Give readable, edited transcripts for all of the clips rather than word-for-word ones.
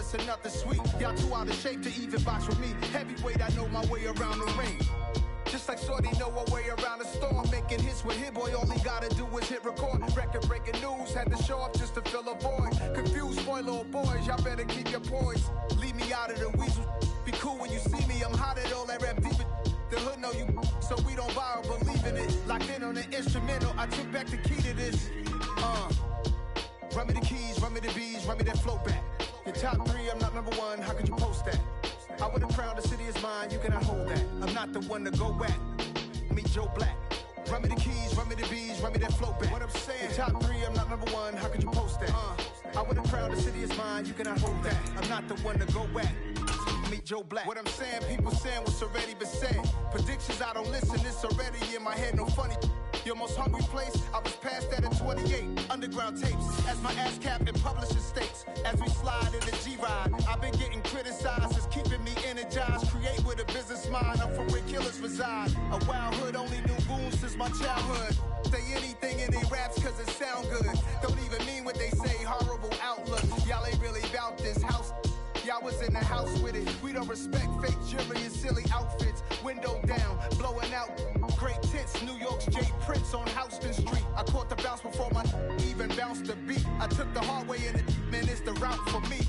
this and nothing sweet. Y'all too out of shape to even box with me. Heavyweight, I know my way around the ring. Just like Shorty know her way around the storm. Making hits with Hit Boy, all he gotta do is hit record. Record-breaking news, had to show up just to fill a void. Confused, spoiled little boys, y'all better keep your poise. Leave me out of the weasel. Be cool when you see me, I'm hot at all that rap deep. The hood know you, so we don't borrow, believe in it. Locked in on the instrumental, I took back the key to this. Run me the keys, run me the bees, run me that flow back. Your top 3, I'm not number 1, how could you post that? I would've crowned the city is mine, you cannot hold that. I'm not the one to go back. Meet Joe Black. Run me the keys, run me the bees, run me that flow back. What I'm saying, top 3, I'm not number 1, how could you post that? I would've crowned the city is mine, you cannot hold that. I'm not the one to go back. Meet Joe Black. What I'm saying, people saying what's already been said. Predictions, I don't listen, it's already in my head, no funny. Your most hungry place, I was past that at 28. Underground tapes, as my ass cap in publishing states. As we slide in the G-Ride, I've been getting criticized, it's keeping me energized. Create with a business mind, I'm from where killers reside. A wild hood, only knew goons since my childhood. Say anything in they raps cause it sound good. Don't even mean what they say, horrible outlook. Y'all ain't really about this house. Y'all was in the house with it. We don't respect fake jewelry and silly outfits. Window down, blowing out great tits. New York's J. Prince on Houston Street. I caught the bounce before my even bounced the beat. I took the hard way in it, man, it's the route for me.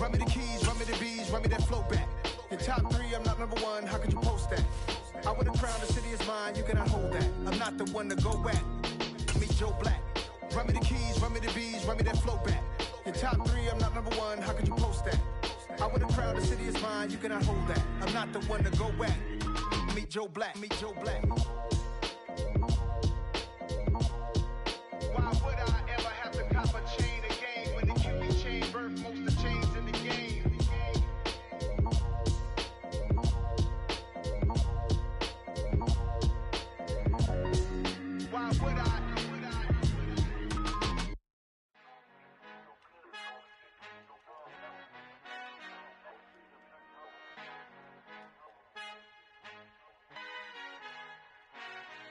Run me the keys, run me the bees, run me that flow back. Your top 3, I'm not number 1, how could you post that? I would've crowned the city is mine, you cannot hold that. I'm not the one to go back. Meet Joe Black. Run me the keys, run me the bees, run me that flow back. Your top 3, I'm not number 1, how could you post that? I would've crowned the city is mine, you cannot hold that. I'm not the one to go back. Meet Joe Black, meet Joe Black. Why would I ever have to cop a chain again when the QB chain birthed most of the chains in the game? Why would I?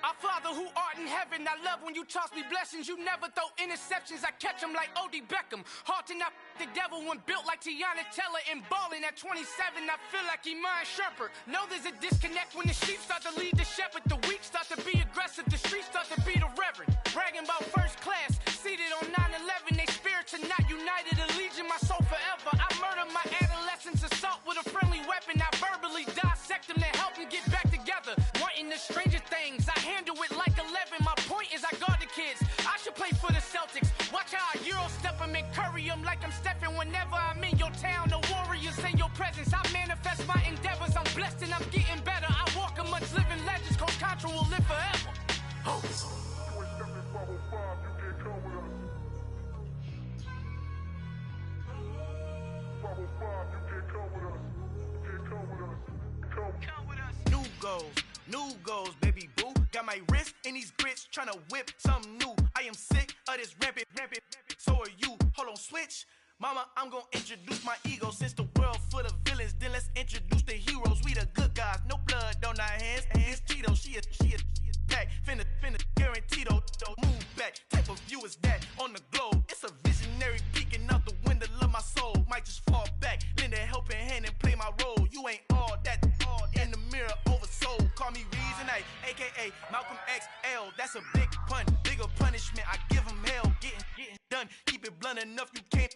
Our Father who art in heaven, I love when you toss me blessings. You never throw interceptions, I catch them like O.D. Beckham. Hard to not the devil when built like Tiana Teller and balling at 27. I feel like Iman Shumpert. Know there's a disconnect when the sheep start to lead the shepherd. The weak start to be aggressive, the streets start to be the reverend. Bragging about first class, seated on 9/11. They spirits are not united, a legion, my soul forever. I murder my adolescence, assault with a friendly weapon. I verbally dissect them to help them get back together. Wanting the stranger things, I handle it like 11. My point is I guard the kids. I should play for the Celtics. Watch how I Euro step them and curry them like I'm Stephen. Whenever I'm in your town, the Warriors in your presence. I manifest my endeavors. I'm blessed and I'm getting better. I walk amongst living legends. Coach Contra will live forever. Oh. New goals, baby boo. Got my wrist in these grits, tryna whip something new. I am sick of this rampant. So are you. Hold on, switch. Mama, I'm gonna introduce my ego. Since the world full of villains, then let's introduce the heroes. We the good guys, no blood on our hands. It's Tito, she is back. Finna, guaranteed, move back. Type of view is that on the globe? It's a visionary peeking out the window of my soul. Might just fall back, lend a helping hand and play my role. You ain't all that in the mirror oversold. Call me Reason A, aka Malcolm XL. That's a big pun, bigger punishment. I give him hell, getting done. Keep it blunt enough, you can't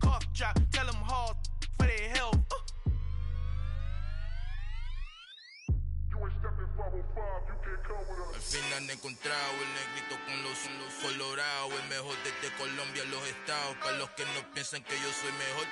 cough drop. Tell them hard for their health. Al fin han encontrado el negrito con los colorados, el mejor desde Colombia, los estados. Para los que no piensan que yo soy mejor,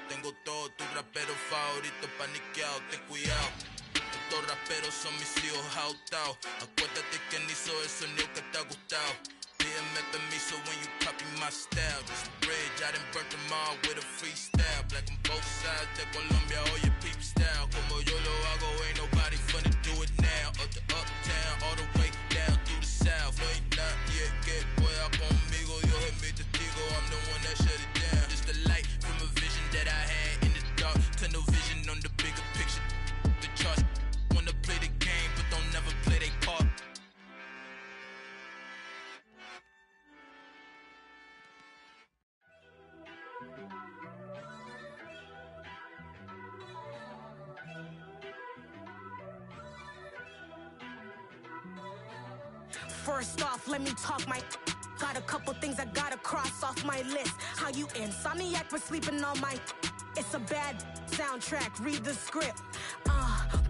tengo todo tu rapero favorito paniqueado, ten cuidado. Estos raperos son mis hijos jautados. Acuérdate quién hizo el sonido que te ha gustado. Pídeme permiso when you copy my style. This bridge, I done burnt them all with a freestyle. Black on both sides de Colombia, oye peep style. Como yo lo hago, ain't nobody finna do it now. Up to uptown, all the way down through the south. No hay nadie que pueda conmigo, Dios es mi testigo. I'm the one that shut it down. It's the light from a vision that I had in the dark. Tunnel vision on the bigger picture. The charts wanna play the game, but don't never play their part. First off, let me talk my... Got a couple things I gotta cross off my list. How you insomniac for sleeping on my... It's a bad soundtrack, read the script.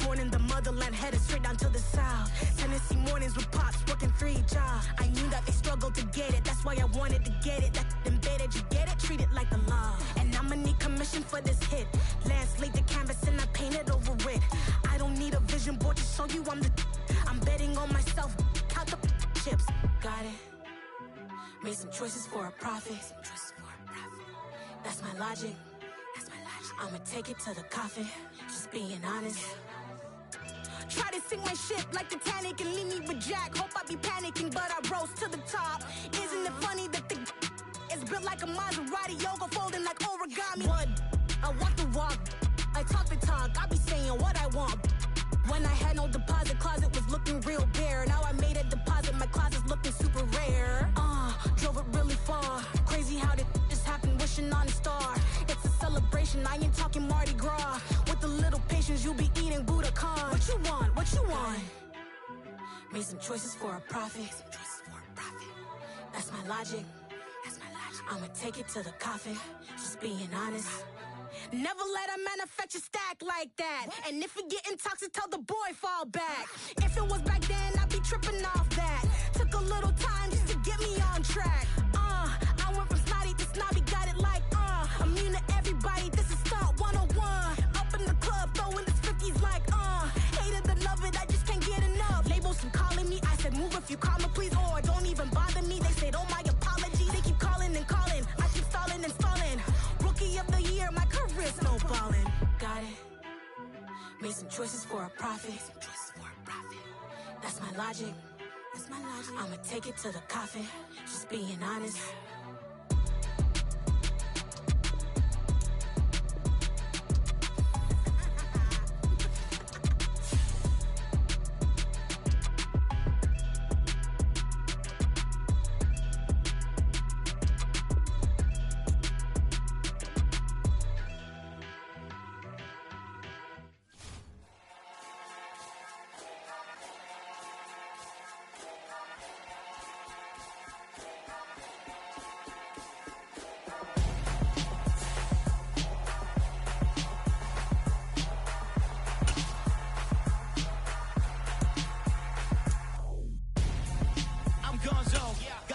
Born in the motherland, headed straight down to the south. Tennessee mornings with pops, working 3 jobs. I knew that they struggled to get it, that's why I wanted to get it. That embedded, you get it, treat it like a law. And I'ma need commission for this hit. Lance laid the canvas and I painted over it. I don't need a vision board to show you I'm betting on myself, count the chips. Got it. Made some choices for a profit. That's my logic. I'ma take it to the coffin, just being honest. Try to sink my ship like Titanic and leave me with Jack. Hope I be panicking, but I rose to the top. Isn't it funny that the is built like a Maserati, yoga folding like origami? What? I walk the walk, I talk the talk, I be saying what I want. When I had no deposit, closet was looking real bare. Now I made a deposit, my closet's looking super rare. Drove it really far. Crazy how did this happen, wishing on a star. It's a celebration, I ain't talking Mardi Gras. With a little patience, you'll be eating Budokan. What you want? What you want? Made some choices for a profit. That's my logic. I'ma take it to the coffin, just being honest. Never let a manufacture stack like that. And if we getting toxic, tell the boy fall back. If it was back then, I'd be tripping off that. Took a little time just to get me on track. I went from snotty to snobby, got it like, immune to everybody, this is Stunt 101. Up in the club, throwing this 50s like, hated to love it, I just can't get enough. Labels from calling me, I said move if you call me please, or don't even bother me. They said, oh my apology, they keep calling and calling. I keep stalling and stalling. Rookie of the year, my career's snowballing. Got it. Made some choices for a profit. That's my logic. I'ma take it to the coffin, just being honest.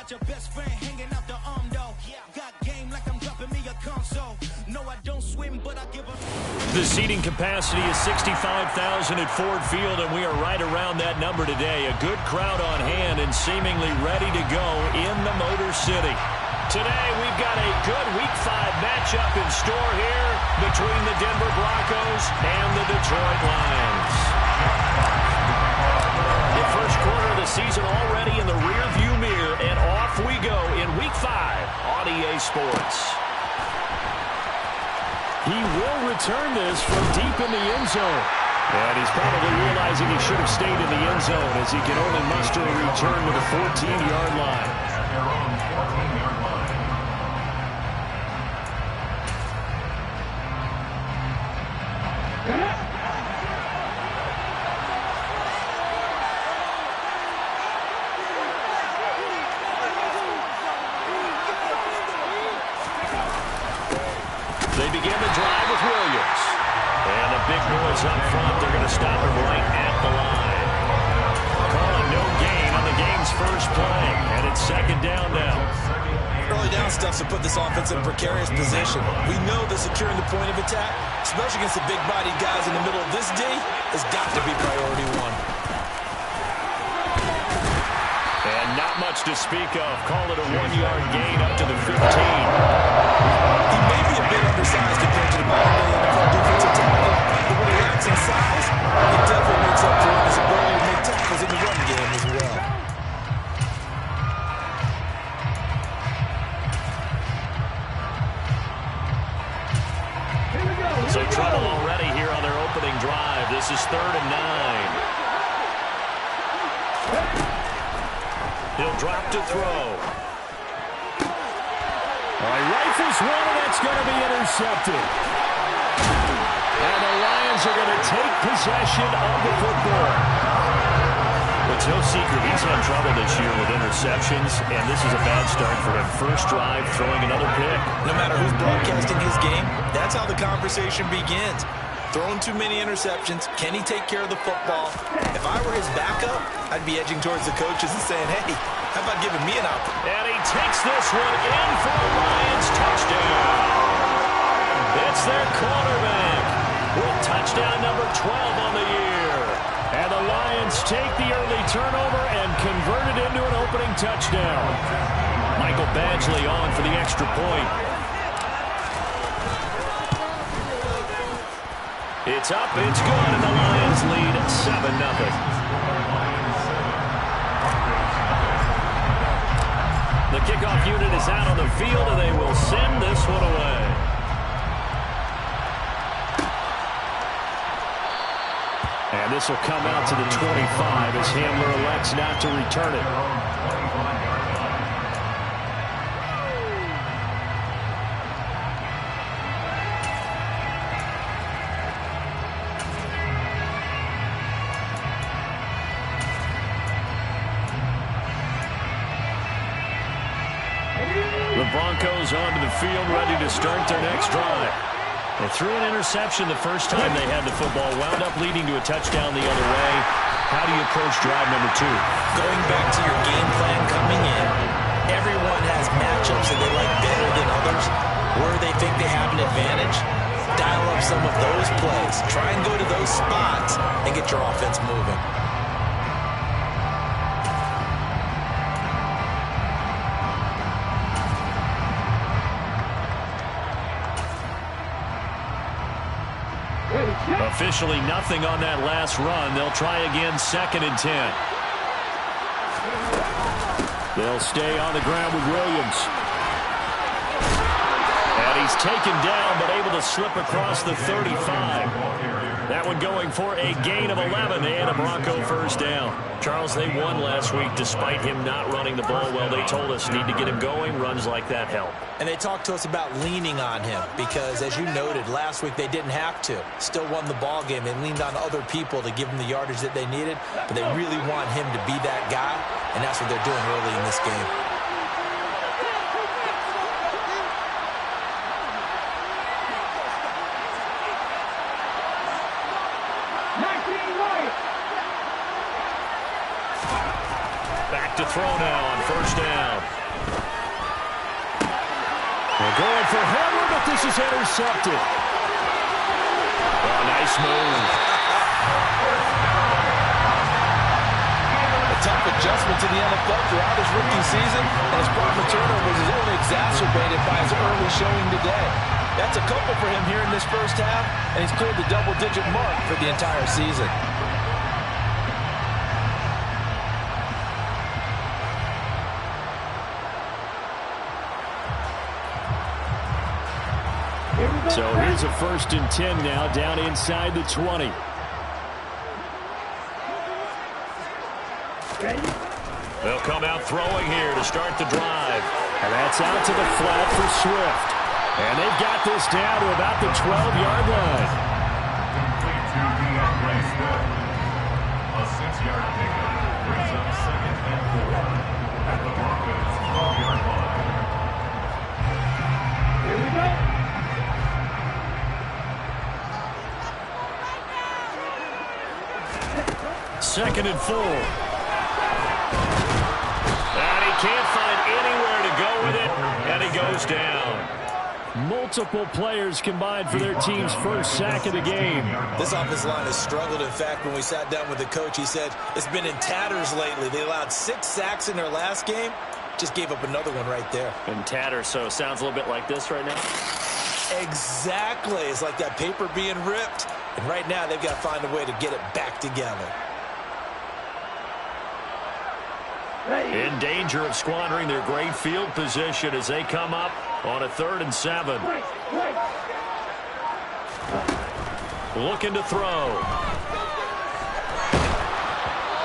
Your best friend hanging out the arm though. Got game like I'm dropping me a console. No, I don't swim, but I give up. The seating capacity is 65,000 at Ford Field, and we are right around that number today. A good crowd on hand and seemingly ready to go in the Motor City. Today, we've got a good Week 5 matchup in store here between the Denver Broncos and the Detroit Lions. The first quarter of the season already in the rearview mirror, and off we go in Week 5 on EA Sports. He will return this from deep in the end zone. And he's probably realizing he should have stayed in the end zone as he can only muster a return to the 14-yard line. They begin the drive with Williams. And a big noise up front. They're going to stop him right at the line. Calling no gain on the game's first play. And it's second down now. Early down stuff to put this offense in a precarious position. We know that securing the point of attack, especially against the big-bodied guys in the middle of this D, has got to be priority one. And not much to speak of. Call it a 1-yard gain up to the 15. He may be a bit undersized compared to the modern defensive tackle, but when he lacks in size, it definitely makes up for his ability to make tackles in the run game as well. So trouble already here on their opening drive. This is 3rd and 9. He'll drop to throw. All right, rifles one, and that's going to be intercepted. And the Lions are going to take possession of the football. The it's no secret he's had trouble this year with interceptions, and this is a bad start for him. First drive, throwing another pick. No matter who's broadcasting his game, that's how the conversation begins. Throwing too many interceptions. Can he take care of the football? If I were his backup, I'd be edging towards the coaches and saying, hey, how about giving me an opportunity? And he takes this one in for a Lions touchdown. It's their quarterback with touchdown number 12 on the year. And the Lions take the early turnover and convert it into an opening touchdown. Michael Badgley on for the extra point. It's up, it's good, and the Lions lead 7-0. The kickoff unit is out on the field, and they will send this one away. And this will come out to the 25 as Hamler elects not to return it. The Broncos onto the field, ready to start their next drive. They threw an interception the first time they had the football, wound up leading to a touchdown the other way. How do you approach drive number 2? Going back to your game plan coming in, everyone has matchups that they like better than others. Where they think they have an advantage, dial up some of those plays. Try and go to those spots and get your offense moving. Officially nothing on that last run. They'll try again, 2nd and 10. They'll stay on the ground with Williams. And he's taken down, but able to slip across the 35. That one going for a gain of 11 and a Bronco first down. Charles, they won last week despite him not running the ball well. They told us need to get him going. Runs like that help. And they talked to us about leaning on him because, as you noted, last week they didn't have to. Still won the ball game. They leaned on other people to give them the yardage that they needed, but they really want him to be that guy, and that's what they're doing early in this game. Back to throw now on first down. They're going for Hamler, but this is intercepted. Oh, nice move. A tough adjustment to the NFL throughout his rookie season, and his problem with turnovers is only exacerbated by his early showing today. That's a couple for him here in this first half, and he's cleared the double-digit mark for the entire season. So here's a 1st and 10 now, down inside the 20. They'll come out throwing here to start the drive. And that's out to the flat for Swift. And they've got this down to about the 12-yard line. A 6-yard pickup brings up 2nd and 4 at the Broncos' 12-yard line. Here we go. Second and 4. And he can't find anywhere to go with it, and he goes down. Multiple players combined for their team's first sack of the game. This offensive line has struggled. In fact, when we sat down with the coach, he said it's been in tatters lately. They allowed 6 sacks in their last game. Just gave up another one right there. In tatters, so it sounds a little bit like this right now. Exactly. It's like that paper being ripped. And right now, they've got to find a way to get it back together. In danger of squandering their great field position as they come up on a 3rd and 7. Looking to throw.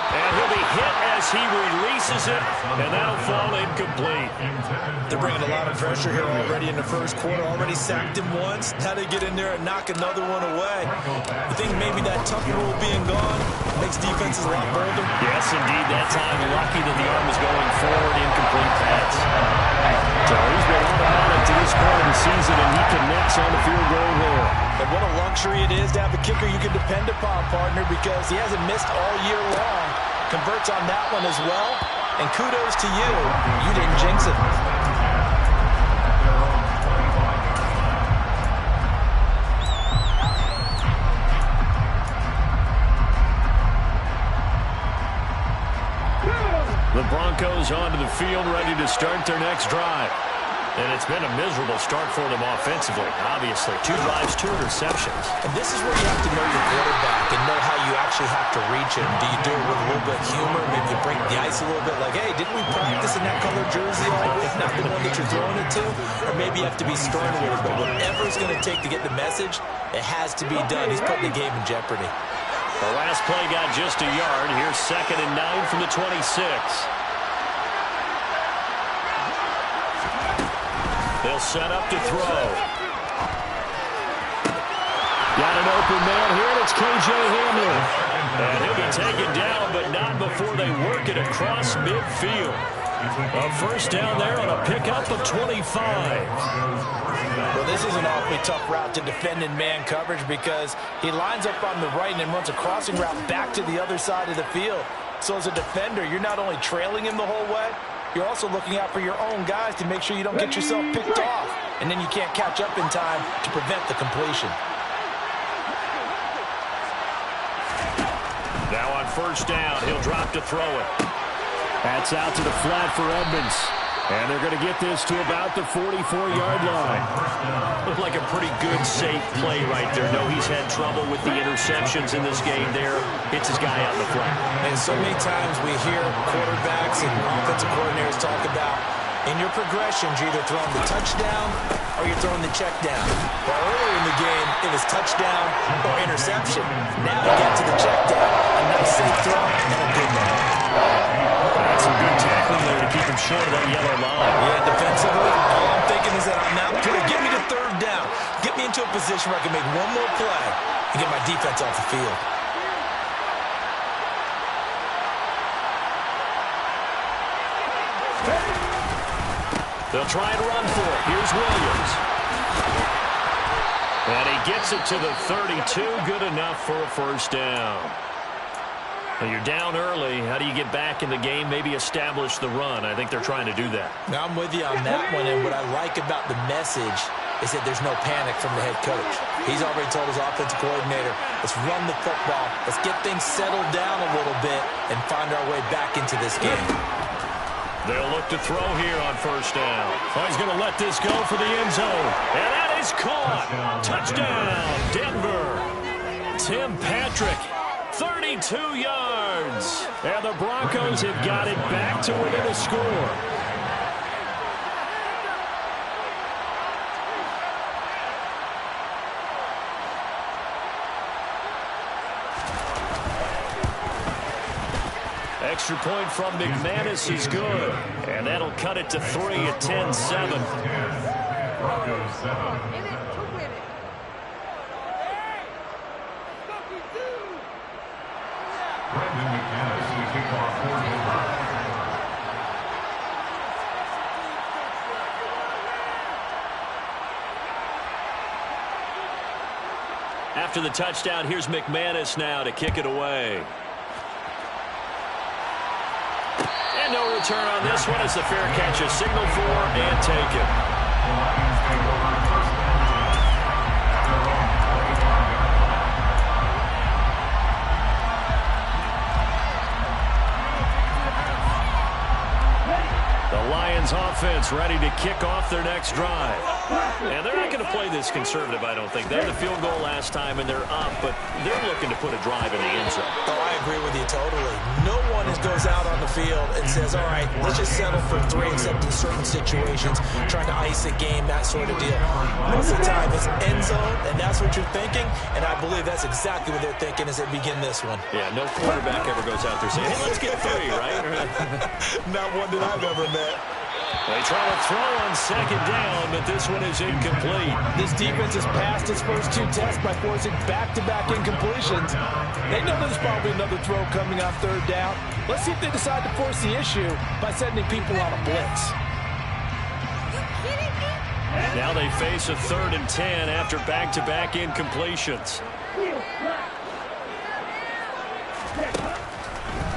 And he'll be hit as he releases it, and that'll fall incomplete. They're bringing a lot of pressure here already in the first quarter. Already sacked him once. Now they get in there and knock another one away. You think maybe that tough rule being gone makes defenses a lot bolder? Yes, indeed. That time, lucky that the arm was going forward. Incomplete pass. So he's been automatic to this part of the season, and he connects on the field goal there. And what a luxury it is to have a kicker you can depend upon, partner, because he hasn't missed all year long. Converts on that one as well. And kudos to you. You didn't jinx it. The Broncos onto the field, ready to start their next drive. And it's been a miserable start for them offensively, obviously. 2 drives, 2 interceptions. And this is where you have to know your quarterback and know how you actually have to reach him. Do you do it with a little bit of humor? Maybe you break the ice a little bit like, hey, didn't we practice in that color jersey all week? Not the one that you're throwing it to? Or maybe you have to be stern with it. But whatever it's going to take to get the message, it has to be done. He's putting the game in jeopardy. The last play got just a yard. Here's 2nd and 9 from the 26. They'll set up to throw. Got an open man here, and it's K.J. Hamler. And he'll be taken down, but not before they work it across midfield. A first down there on a pickup of 25. Well, this is an awfully tough route to defend in man coverage because he lines up on the right and then runs a crossing route back to the other side of the field. So as a defender, you're not only trailing him the whole way, you're also looking out for your own guys to make sure you don't get yourself picked off. And then you can't catch up in time to prevent the completion. Now on first down, he'll drop to throw it. That's out to the flat for Edmonds. And they're going to get this to about the 44-yard line. Looked like a pretty good, safe play right there. No, he's had trouble with the interceptions in this game there. Hits his guy out in the flat. And so many times we hear quarterbacks and offensive coordinators talk about, in your progressions, you're either throwing the touchdown or you're throwing the check down. Well, earlier in the game, it was touchdown or interception. Now you get to the check down. A nice safe throw and a good one. That's some good tackling there to keep him short of that yellow line. Yeah, defensively, all I'm thinking is that on that play, get me to 3rd down. Get me into a position where I can make one more play and get my defense off the field. They'll try and run for it. Here's Williams. And he gets it to the 32. Good enough for a first down. Well, you're down early. How do you get back in the game, maybe establish the run? I think they're trying to do that. Now, I'm with you on that one, and what I like about the message is that there's no panic from the head coach. He's already told his offensive coordinator, let's run the football, let's get things settled down a little bit and find our way back into this game. They'll look to throw here on first down. Oh, he's going to let this go for the end zone. And that is caught. Touchdown, Denver. Tim Patrick, 32 yards. And the Broncos have got it back to within a score. Extra point from McManus is good. And that'll cut it to 3 at 10-7. Broncos 7. Brandon McManus, the kickoff coordinator. After the touchdown, here's McManus now to kick it away. And no return on this one. It's the fair catch, a signal for and taken. The Lions take over first and 10 at their own 25-yard line. The Lions offense ready to kick off their next drive. And they're not going to play this conservative, I don't think. They had the field goal last time, and they're up, but they're looking to put a drive in the end zone. Oh, I agree with you totally. No one goes out on the field and says, all right, let's just settle for 3, except in certain situations, trying to ice a game, that sort of deal. Most of the time, it's end zone, and that's what what you're thinking, and I believe that's exactly what they're thinking as they begin this one. Yeah, no quarterback ever goes out there saying, hey, let's get 3, right? Not one that I've ever met. They try to throw on second down, but this one is incomplete. This defense has passed its first 2 tests by forcing back-to-back incompletions. They know there's probably another throw coming on third down. Let's see if they decide to force the issue by sending people on a blitz. Now they face a 3rd and 10 after back-to-back incompletions.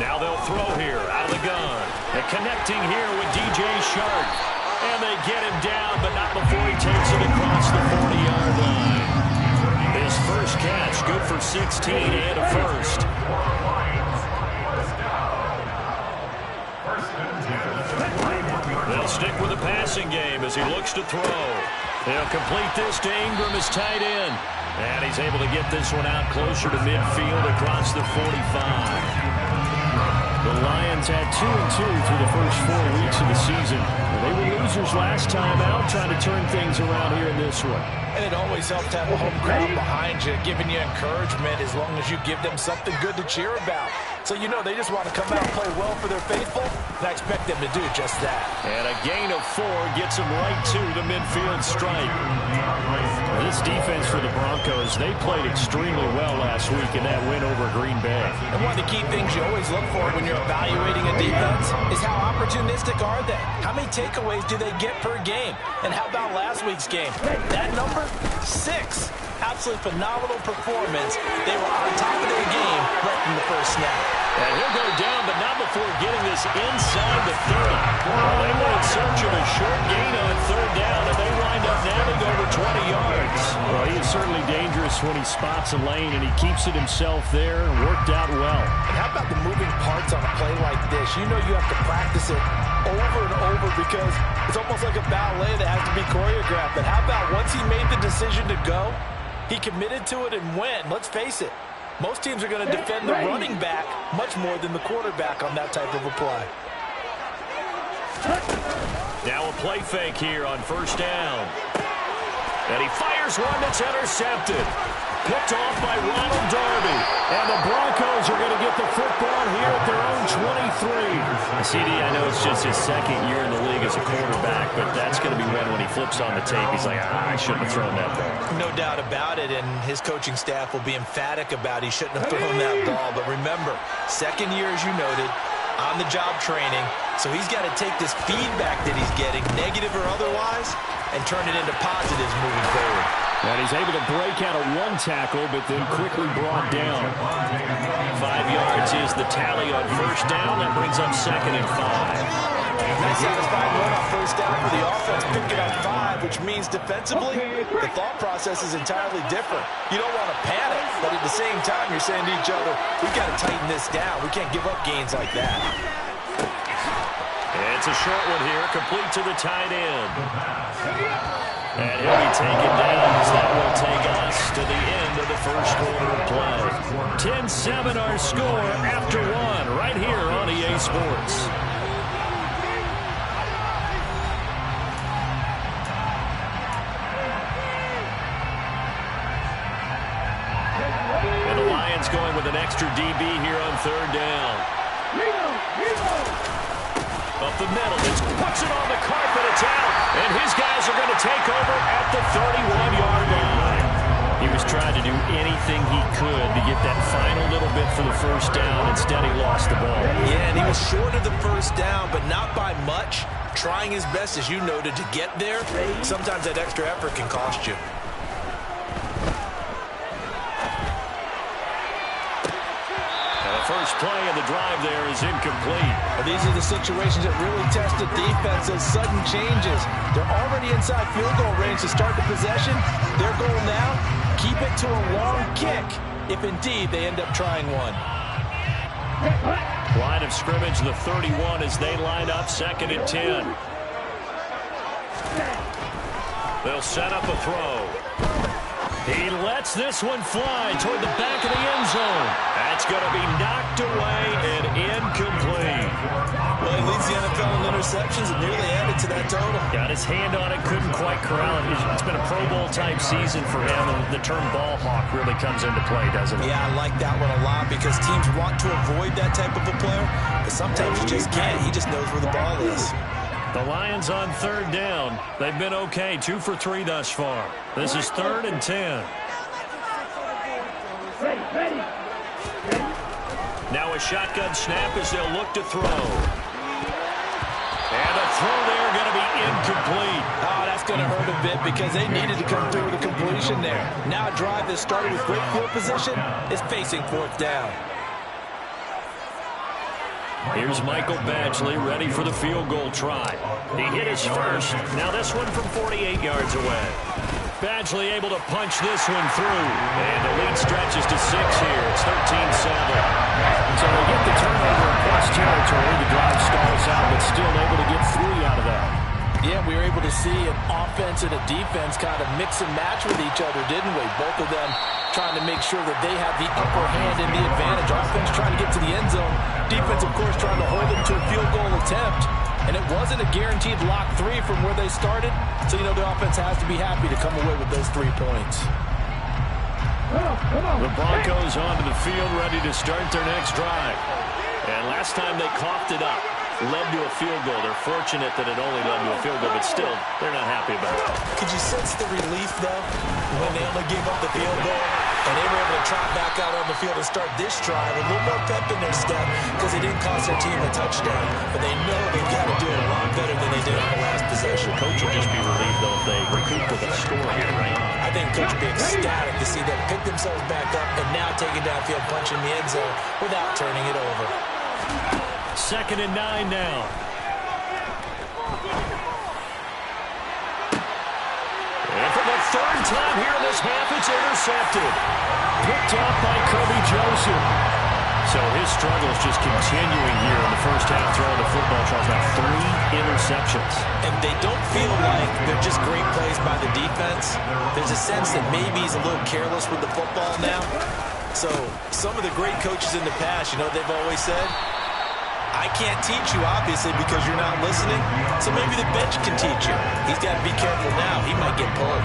Now they'll throw here out of the gun. And connecting here with DJ Shark. And they get him down, but not before he takes it across the 40-yard line. His first catch, good for 16 and a first. They'll stick with the passing game as he looks to throw. They'll complete this to Ingram, his tight end. And he's able to get this one out closer to midfield across the 45. The Lions had 2-2 through the first 4 weeks of the season. They were losers last time out, trying to turn things around here in this one. And it always helps to have a home crowd behind you, giving you encouragement as long as you give them something good to cheer about. So you know they just want to come out and play well for their faithful, and I expect them to do just that. And a gain of 4 gets them right to the midfield stripe. This defense for the Broncos, they played extremely well last week in that win over Green Bay. And one of the key things you always look for when you're evaluating a defense is how opportunistic are they? How many takeaways do they get per game? And how about last week's game? That number? 6. Absolutely phenomenal performance. They were on top of their game right from the first snap. And he'll go down, but not before getting this inside the 30. Well, they were in search of a short gain on third down, and they wind up nabbing over 20 yards. Well, he is certainly dangerous when he spots a lane, and he keeps it himself there and worked out well. And how about the moving parts on a play like this? You know you have to practice it over and over because it's almost like a ballet that has to be choreographed. But how about once he made the decision to go, he committed to it and went. Let's face it, most teams are going to defend the running back much more than the quarterback on that type of a play. Now a play fake here on first down. And he fires one that's intercepted. Picked off by Ronald Darby. And the Broncos are going to get the football here at their own 23. CD, I know it's just his second year in the league as a quarterback, but that's going to be when he flips on the tape, he's like, I shouldn't have thrown that ball. No doubt about it, and his coaching staff will be emphatic about he shouldn't have thrown that ball. But remember, second year, as you noted, on-the-job training, so he's got to take this feedback that he's getting, negative or otherwise, and turn it into positives moving forward. And he's able to break out of 1 tackle, but then quickly brought down. 5 yards is the tally on first down. That brings up 2nd and 5. Nice satisfying run on first down for the offense, picking up 5, which means defensively, the thought process is entirely different. You don't want to panic, but at the same time, you're saying to each other, we've got to tighten this down. We can't give up gains like that. It's a short one here, complete to the tight end. And he'll be taken down as that will take us to the end of the first quarter of play. 10-7 our score after 1 right here on EA Sports. And the Lions going with an extra DB here on third down. Up the middle, puts it on the carpet, it's out, and his guys are going to take over at the 31-yard line. He was trying to do anything he could to get that final little bit for the first down. Instead, he lost the ball. Yeah, and he was short of the first down, but not by much. Trying his best, as you noted, to get there. Sometimes that extra effort can cost you. First play of the drive there is incomplete. These are the situations that really test the defense, those sudden changes. They're already inside field goal range to start the possession. Their goal now, keep it to a long kick, if indeed they end up trying one. Line of scrimmage, the 31 as they line up, 2nd and 10. They'll set up a throw. He lets this one fly toward the back of the end zone. That's going to be knocked away and incomplete. Well, he leads the NFL in interceptions and nearly added to that total. Got his hand on it, couldn't quite corral it. It's been a Pro Bowl-type season for him, and the term ball hawk really comes into play, doesn't it? Yeah, I like that one a lot because teams want to avoid that type of a player, but sometimes you just can't. He just knows where the ball is. The Lions on third down. They've been okay, 2 for 3 thus far. This is 3rd and 10. Now a shotgun snap as they'll look to throw. And a throw there going to be incomplete. Oh, that's going to hurt a bit because they needed to come through with a completion there. Now a drive that started with great field position is facing 4th down. Here's Michael Badgley ready for the field goal try. He hit his first. Now this one from 48 yards away. Badgley able to punch this one through. And the lead stretches to 6 here. It's 13-7. So they get the turnover in plus territory. The drive stalls out, but still able to get 3 out of that. Yeah, we were able to see an offense and a defense kind of mix and match with each other, didn't we? Both of them trying to make sure that they have the upper hand and the advantage. Offense trying to get to the end zone. Defense, of course, trying to hold them to a field goal attempt. And it wasn't a guaranteed lock 3 from where they started. So, you know, the offense has to be happy to come away with those 3 points. The Broncos onto the field ready to start their next drive. And last time they coughed it up. Led to a field goal. They're fortunate that it only led to a field goal, but still, they're not happy about it. Could you sense the relief, though, when they only gave up the field goal and they were able to trot back out on the field and start this drive? A little more pep in their step because they didn't cost their team a touchdown, but they know they've got to do it a lot better than they did on the last possession. Coach will just be relieved, though, if they recoup with a score here, right? I think Coach will be ecstatic to see them pick themselves back up and now take it downfield, punching the end zone without turning it over. 2nd and 9 now. And for the 3rd time here in this half, it's intercepted. Picked off by Kirby Joseph. So his struggles just continuing here in the first half, throwing the football. Charles, now 3 interceptions. And they don't feel like they're just great plays by the defense. There's a sense that maybe he's a little careless with the football now. So some of the great coaches in the past, you know, they've always said, I can't teach you, obviously, because you're not listening. So maybe the bench can teach you. He's got to be careful now. He might get pulled.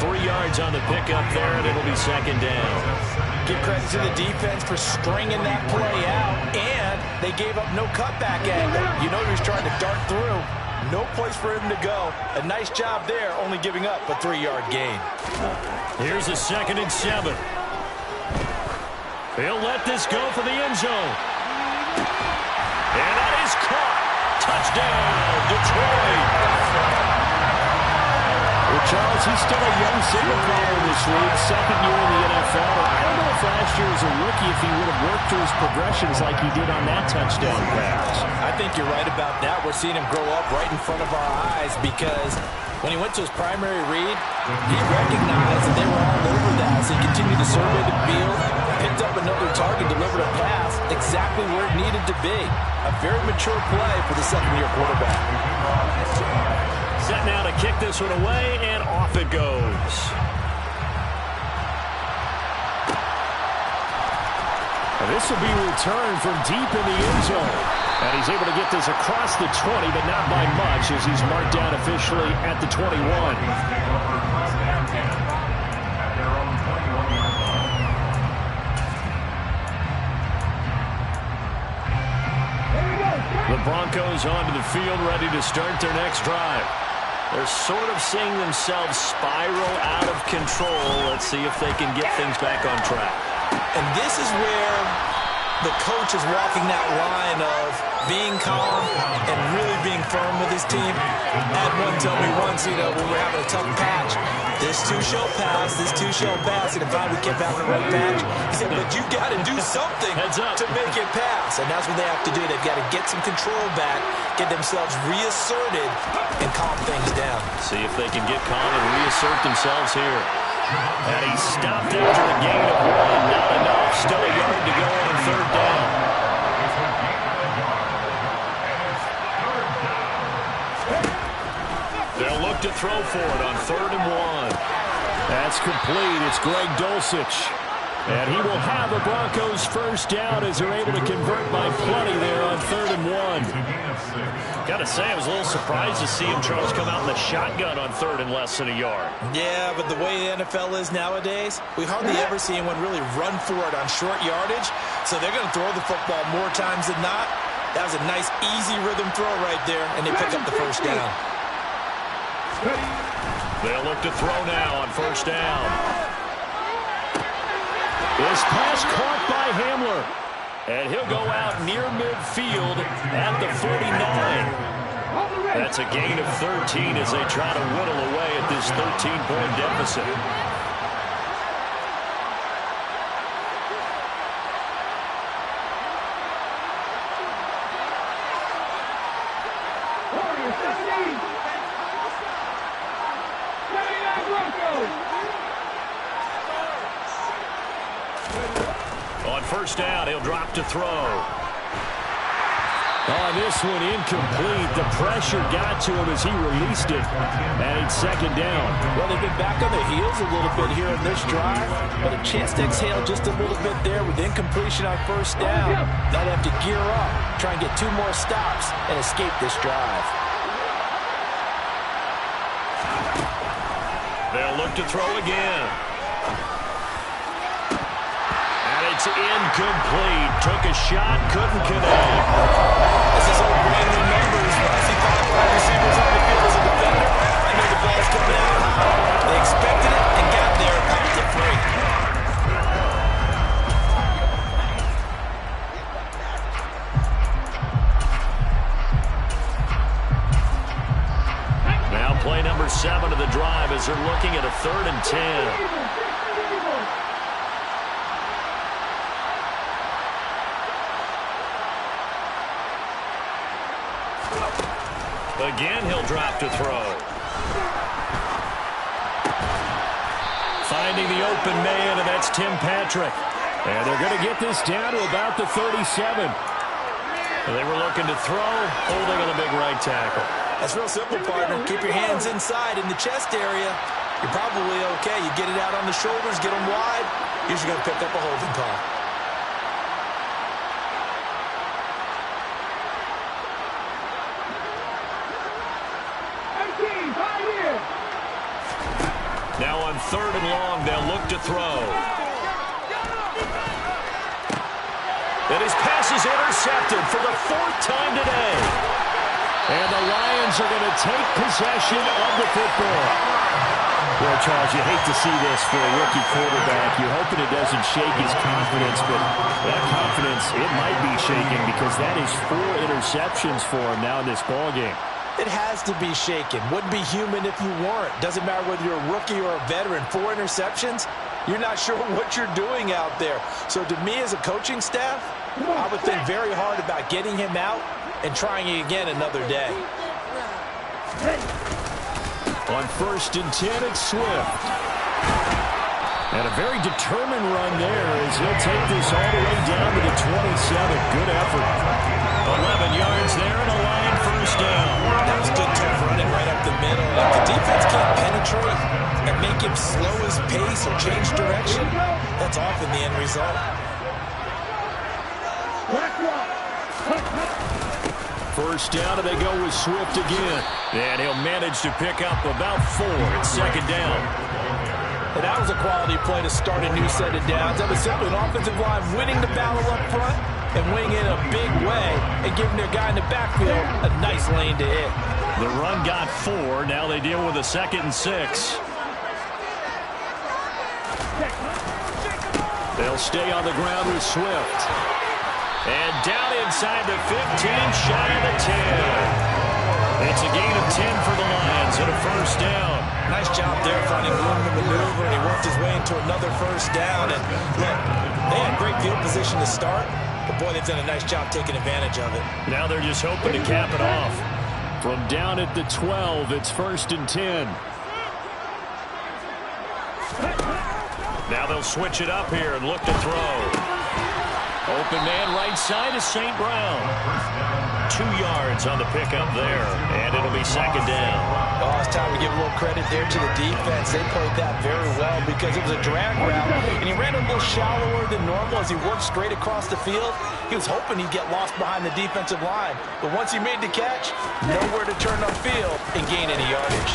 3 yards on the pickup there, and it'll be 2nd down. Give credit to the defense for stringing that play out, and they gave up no cutback angle. You know he was trying to dart through. No place for him to go. A nice job there, only giving up a 3-yard gain. Here's a 2nd and 7. He'll let this go for the end zone. And that is caught. Touchdown, Detroit. Well, Charles, he's still a young signal caller in this league, 2nd year in the NFL. I don't know if last year as a rookie if he would have worked through his progressions like he did on that touchdown pass. I think you're right about that. We're seeing him grow up right in front of our eyes because when he went to his primary read, he recognized that they were all over that. So he continued to survey the field, picked up another target, delivered a pass exactly where it needed to be. A very mature play for the 2nd-year quarterback. Set now to kick this one away, and off it goes. And this will be returned from deep in the end zone. And he's able to get this across the 20, but not by much as he's marked down officially at the 21. The Broncos onto the field, ready to start their next drive. They're sort of seeing themselves spiral out of control. Let's see if they can get things back on track. And this is where the coach is walking that line of being calm and really being firm with his team. Had one tell me once, you know, when we're having a tough patch, this too shall pass, this too shall pass. And if I would keep having a rough patch, he said, but you got to do something to make it pass. And that's what they have to do. They've got to get some control back, get themselves reasserted, and calm things down. See if they can get calm and reassert themselves here. And he stopped after a gain of 1. Not enough. Still a yard to go on 3rd down. They'll look to throw for it on 3rd and 1. That's complete. It's Greg Dulcich. And he will have a Broncos first down as they're able to convert by plenty there on 3rd and 1. Got to say, I was a little surprised to see him, Charles, come out in the shotgun on 3rd and less than a yard. Yeah, but the way the NFL is nowadays, we hardly ever see anyone really run for it on short yardage. So they're going to throw the football more times than not. That was a nice, easy rhythm throw right there, and they pick up the first down. They'll look to throw now on 1st down. This pass caught by Hamler. And he'll go out near midfield at the 49. That's a gain of 13 as they try to whittle away at this 13-point deficit. On 1st down, he'll drop to throw. On this one, incomplete. The pressure got to him as he released it. And it's 2nd down. Well, they've been back on their heels a little bit here in this drive, but a chance to exhale just a little bit there with incompletion on 1st down. They'll have to gear up, try and get 2 more stops, and escape this drive. They'll look to throw again. It's incomplete. Took a shot, couldn't connect. This is old Green remembers when I see 5 wide receivers on the field as a defender. I know the ball's coming out high. They expected it and got there and popped it free. Now play number 7 of the drive as they're looking at a 3rd and 10. Again, he'll drop to throw. Finding the open man, and that's Tim Patrick. And they're going to get this down to about the 37. They were looking to throw, holding on the big right tackle. That's real simple, partner. Keep your hands inside in the chest area. You're probably okay. You get it out on the shoulders, get them wide. Usually going to pick up a holding call. Now on 3rd and long, they'll look to throw. And his pass is intercepted for the 4th time today. And the Lions are going to take possession of the football. Well, Charles, you hate to see this for a rookie quarterback. You're hoping it doesn't shake his confidence, but that confidence, it might be shaking because that is 4 interceptions for him now in this ballgame. It has to be shaken. Wouldn't be human if you weren't. Doesn't matter whether you're a rookie or a veteran. 4 interceptions, you're not sure what you're doing out there. So to me as a coaching staff, I would think very hard about getting him out and trying it again another day. On 1st and 10, it's Swift. And a very determined run there as he'll take this all the way down to the 27. Good effort. 11 yards there and a Lion first down. That was good tough running right up the middle. If the defense can't penetrate and make him slow his pace or change direction, that's often the end result. First down, and they go with Swift again. And he'll manage to pick up about 4. It's 2nd down. And that was a quality play to start a new set of downs. That was simply an offensive line winning the battle up front and winning in a big way and giving their guy in the backfield a nice lane to hit. The run got 4. Now they deal with a 2nd and 6. They'll stay on the ground with Swift. And down inside the 15, shy of the 10. It's a gain of 10 for the Lions and a first down. Nice job there finding room to maneuver, and he worked his way into another first down. And look, they had great field position to start, but boy, they've done a nice job taking advantage of it. Now they're just hoping to cap it off. From down at the 12, it's 1st and 10. Now they'll switch it up here and look to throw. Open man right side is St. Brown. 2 yards on the pickup there, and it'll be second down. Oh, it's time to give a little credit there to the defense. They played that very well because it was a drag route, and he ran a little shallower than normal as he worked straight across the field. He was hoping he'd get lost behind the defensive line, but once he made the catch, nowhere to turn upfield and gain any yardage.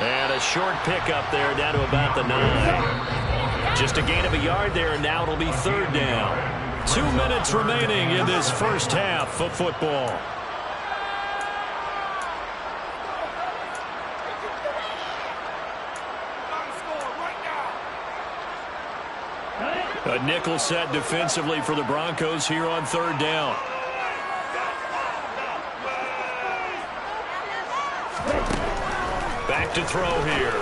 And a short pickup there down to about the 9. Just a gain of a yard there, and now it'll be third down. 2 minutes remaining in this first half of football. A nickel set defensively for the Broncos here on third down. Back to throw here.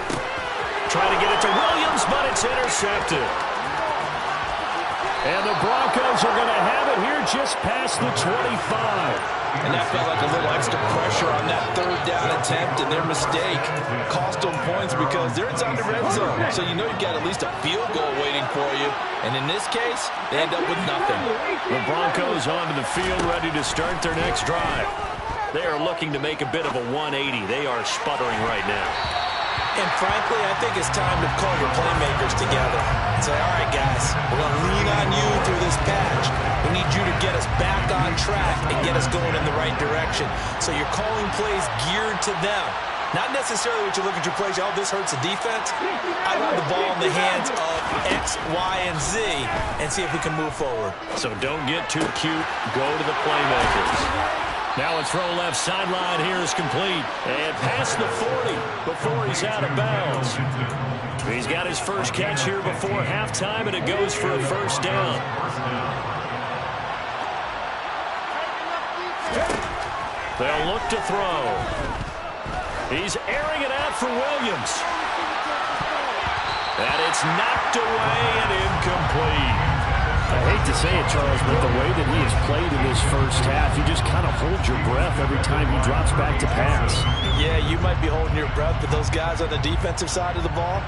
Trying to get it to Williams, but it's intercepted. And the Broncos are going to have it here just past the 25. And that felt like a little extra pressure on that third down attempt, and their mistake cost them points because they're inside the red zone. So you know you've got at least a field goal waiting for you. And in this case, they end up with nothing. The Broncos onto the field ready to start their next drive. They are looking to make a bit of a 180. They are sputtering right now. And frankly, I think it's time to call your playmakers together and say, all right, guys, we're going to lean on you through this patch. We need you to get us back on track and get us going in the right direction. So you're calling plays geared to them. Not necessarily what you look at your plays, oh, this hurts the defense. I want the ball in the hands of X, Y, and Z and see if we can move forward. So don't get too cute. Go to the playmakers. Now a throw left sideline here is complete. And past the 40 before he's out of bounds. He's got his first catch here before halftime, and it goes for a first down. They'll look to throw. He's airing it out for Williams. And it's knocked away and incomplete. I hate to say it, Charles, but the way that he has played in this first half, you just kind of hold your breath every time he drops back to pass. Yeah, you might be holding your breath, but those guys on the defensive side of the ball,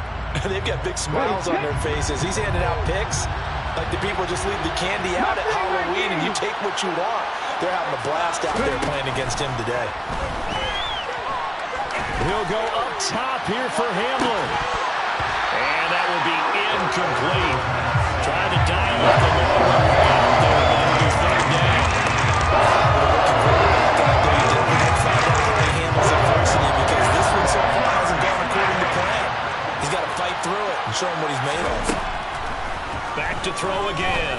they've got big smiles on their faces. He's handing out picks like the people just leave the candy out at Halloween and you take what you want. They're having a blast out there playing against him today. He'll go up top here for Hamlin. And that will be incomplete. Trying to dial up the ball. That'll be third down. Find out how he handles adversity because this one so far hasn't gone according to plan. He's got to fight through it and show him what he's made of. Back to throw again.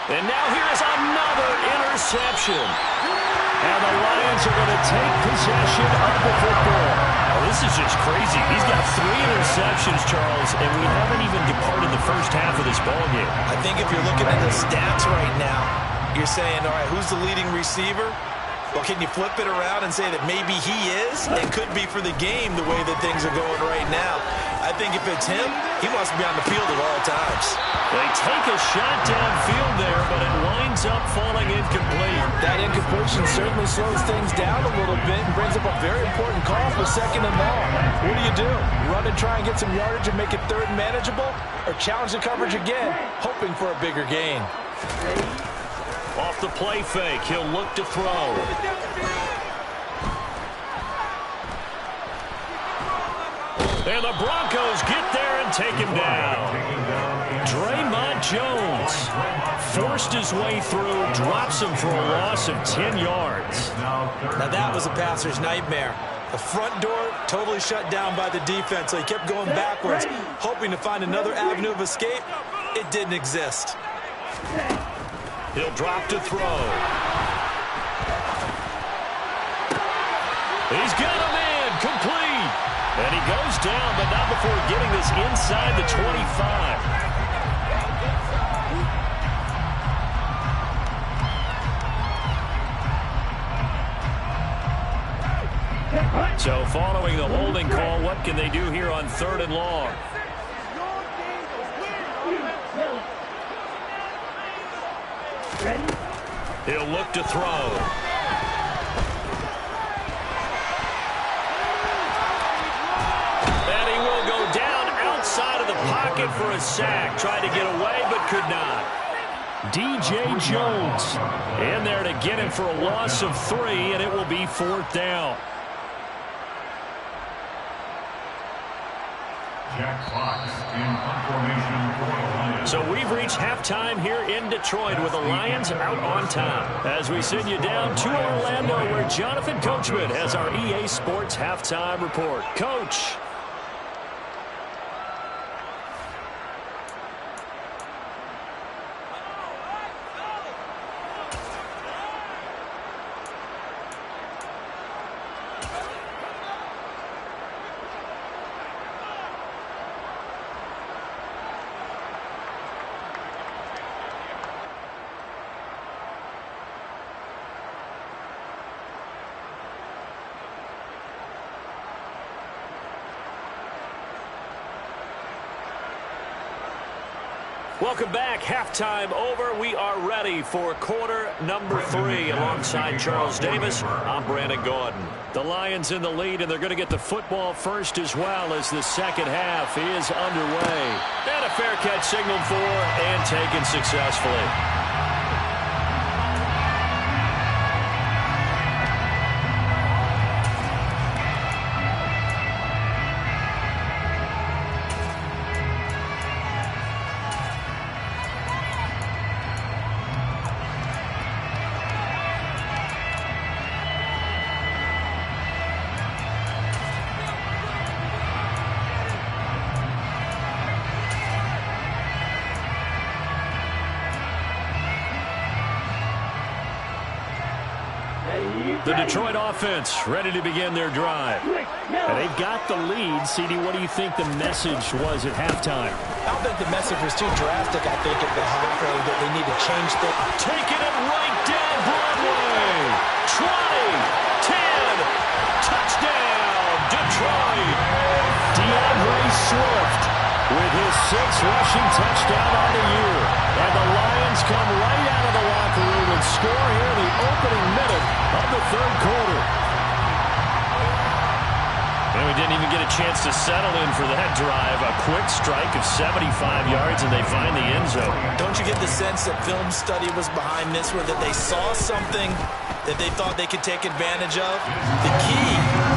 And now here's another interception. And the Lions are going to take possession of the football. Oh, this is just crazy. He's got 3 interceptions, Charles, and we haven't even departed the first half of this ball game. I think if you're looking at the stats right now, you're saying, all right, who's the leading receiver? Well, can you flip it around and say that maybe he is? It could be for the game the way that things are going right now. I think if it's him, he wants to be on the field at all times. They take a shot downfield there, but it winds up falling incomplete. That incompletion certainly slows things down a little bit and brings up a very important call for second and long. What do? Run and try and get some yardage and make it third and manageable? Or challenge the coverage again, hoping for a bigger gain? Off the play fake, he'll look to throw. And the Broncos get there and take him down. Draymond Jones forced his way through, drops him for a loss of 10 yards. Now that was a passer's nightmare. The front door totally shut down by the defense, so he kept going backwards, hoping to find another avenue of escape. It didn't exist. He'll drop to throw. He's got him in, complete. And he goes down, but not before getting this inside the 25. So following the holding call, what can they do here on third and long? He'll look to throw. And he will go down outside of the pocket. it for a sack. Tried to get away, but could not. DJ Jones in there to get him for a loss of 3, and it will be 4th down. Jack Fox in punt formation for the Lions. So we've reached halftime here in Detroit with the Lions out on top. As we send you down to Orlando, where Jonathan Coachman has our EA Sports halftime report. Coach. Welcome back. Halftime over. We are ready for quarter number 3. Alongside Charles Davis, I'm Brandon Gordon. The Lions in the lead, and they're going to get the football first as well as the second half is underway. And a fair catch signaled for and taken successfully. The Detroit offense ready to begin their drive. And they've got the lead. CD, what do you think the message was at halftime? I don't think the message was too drastic. I think at the half that they need to change things. Taking it right down Broadway. 20, 10, touchdown, Detroit. DeAndre Swift with his 6th rushing touchdown on the year. And the Lions come right out of the locker room and score here in the opening minute of the 3rd quarter. And we didn't even get a chance to settle in for that drive. A quick strike of 75 yards, and they find the end zone. Don't you get the sense that film study was behind this, where that they saw something that they thought they could take advantage of? The key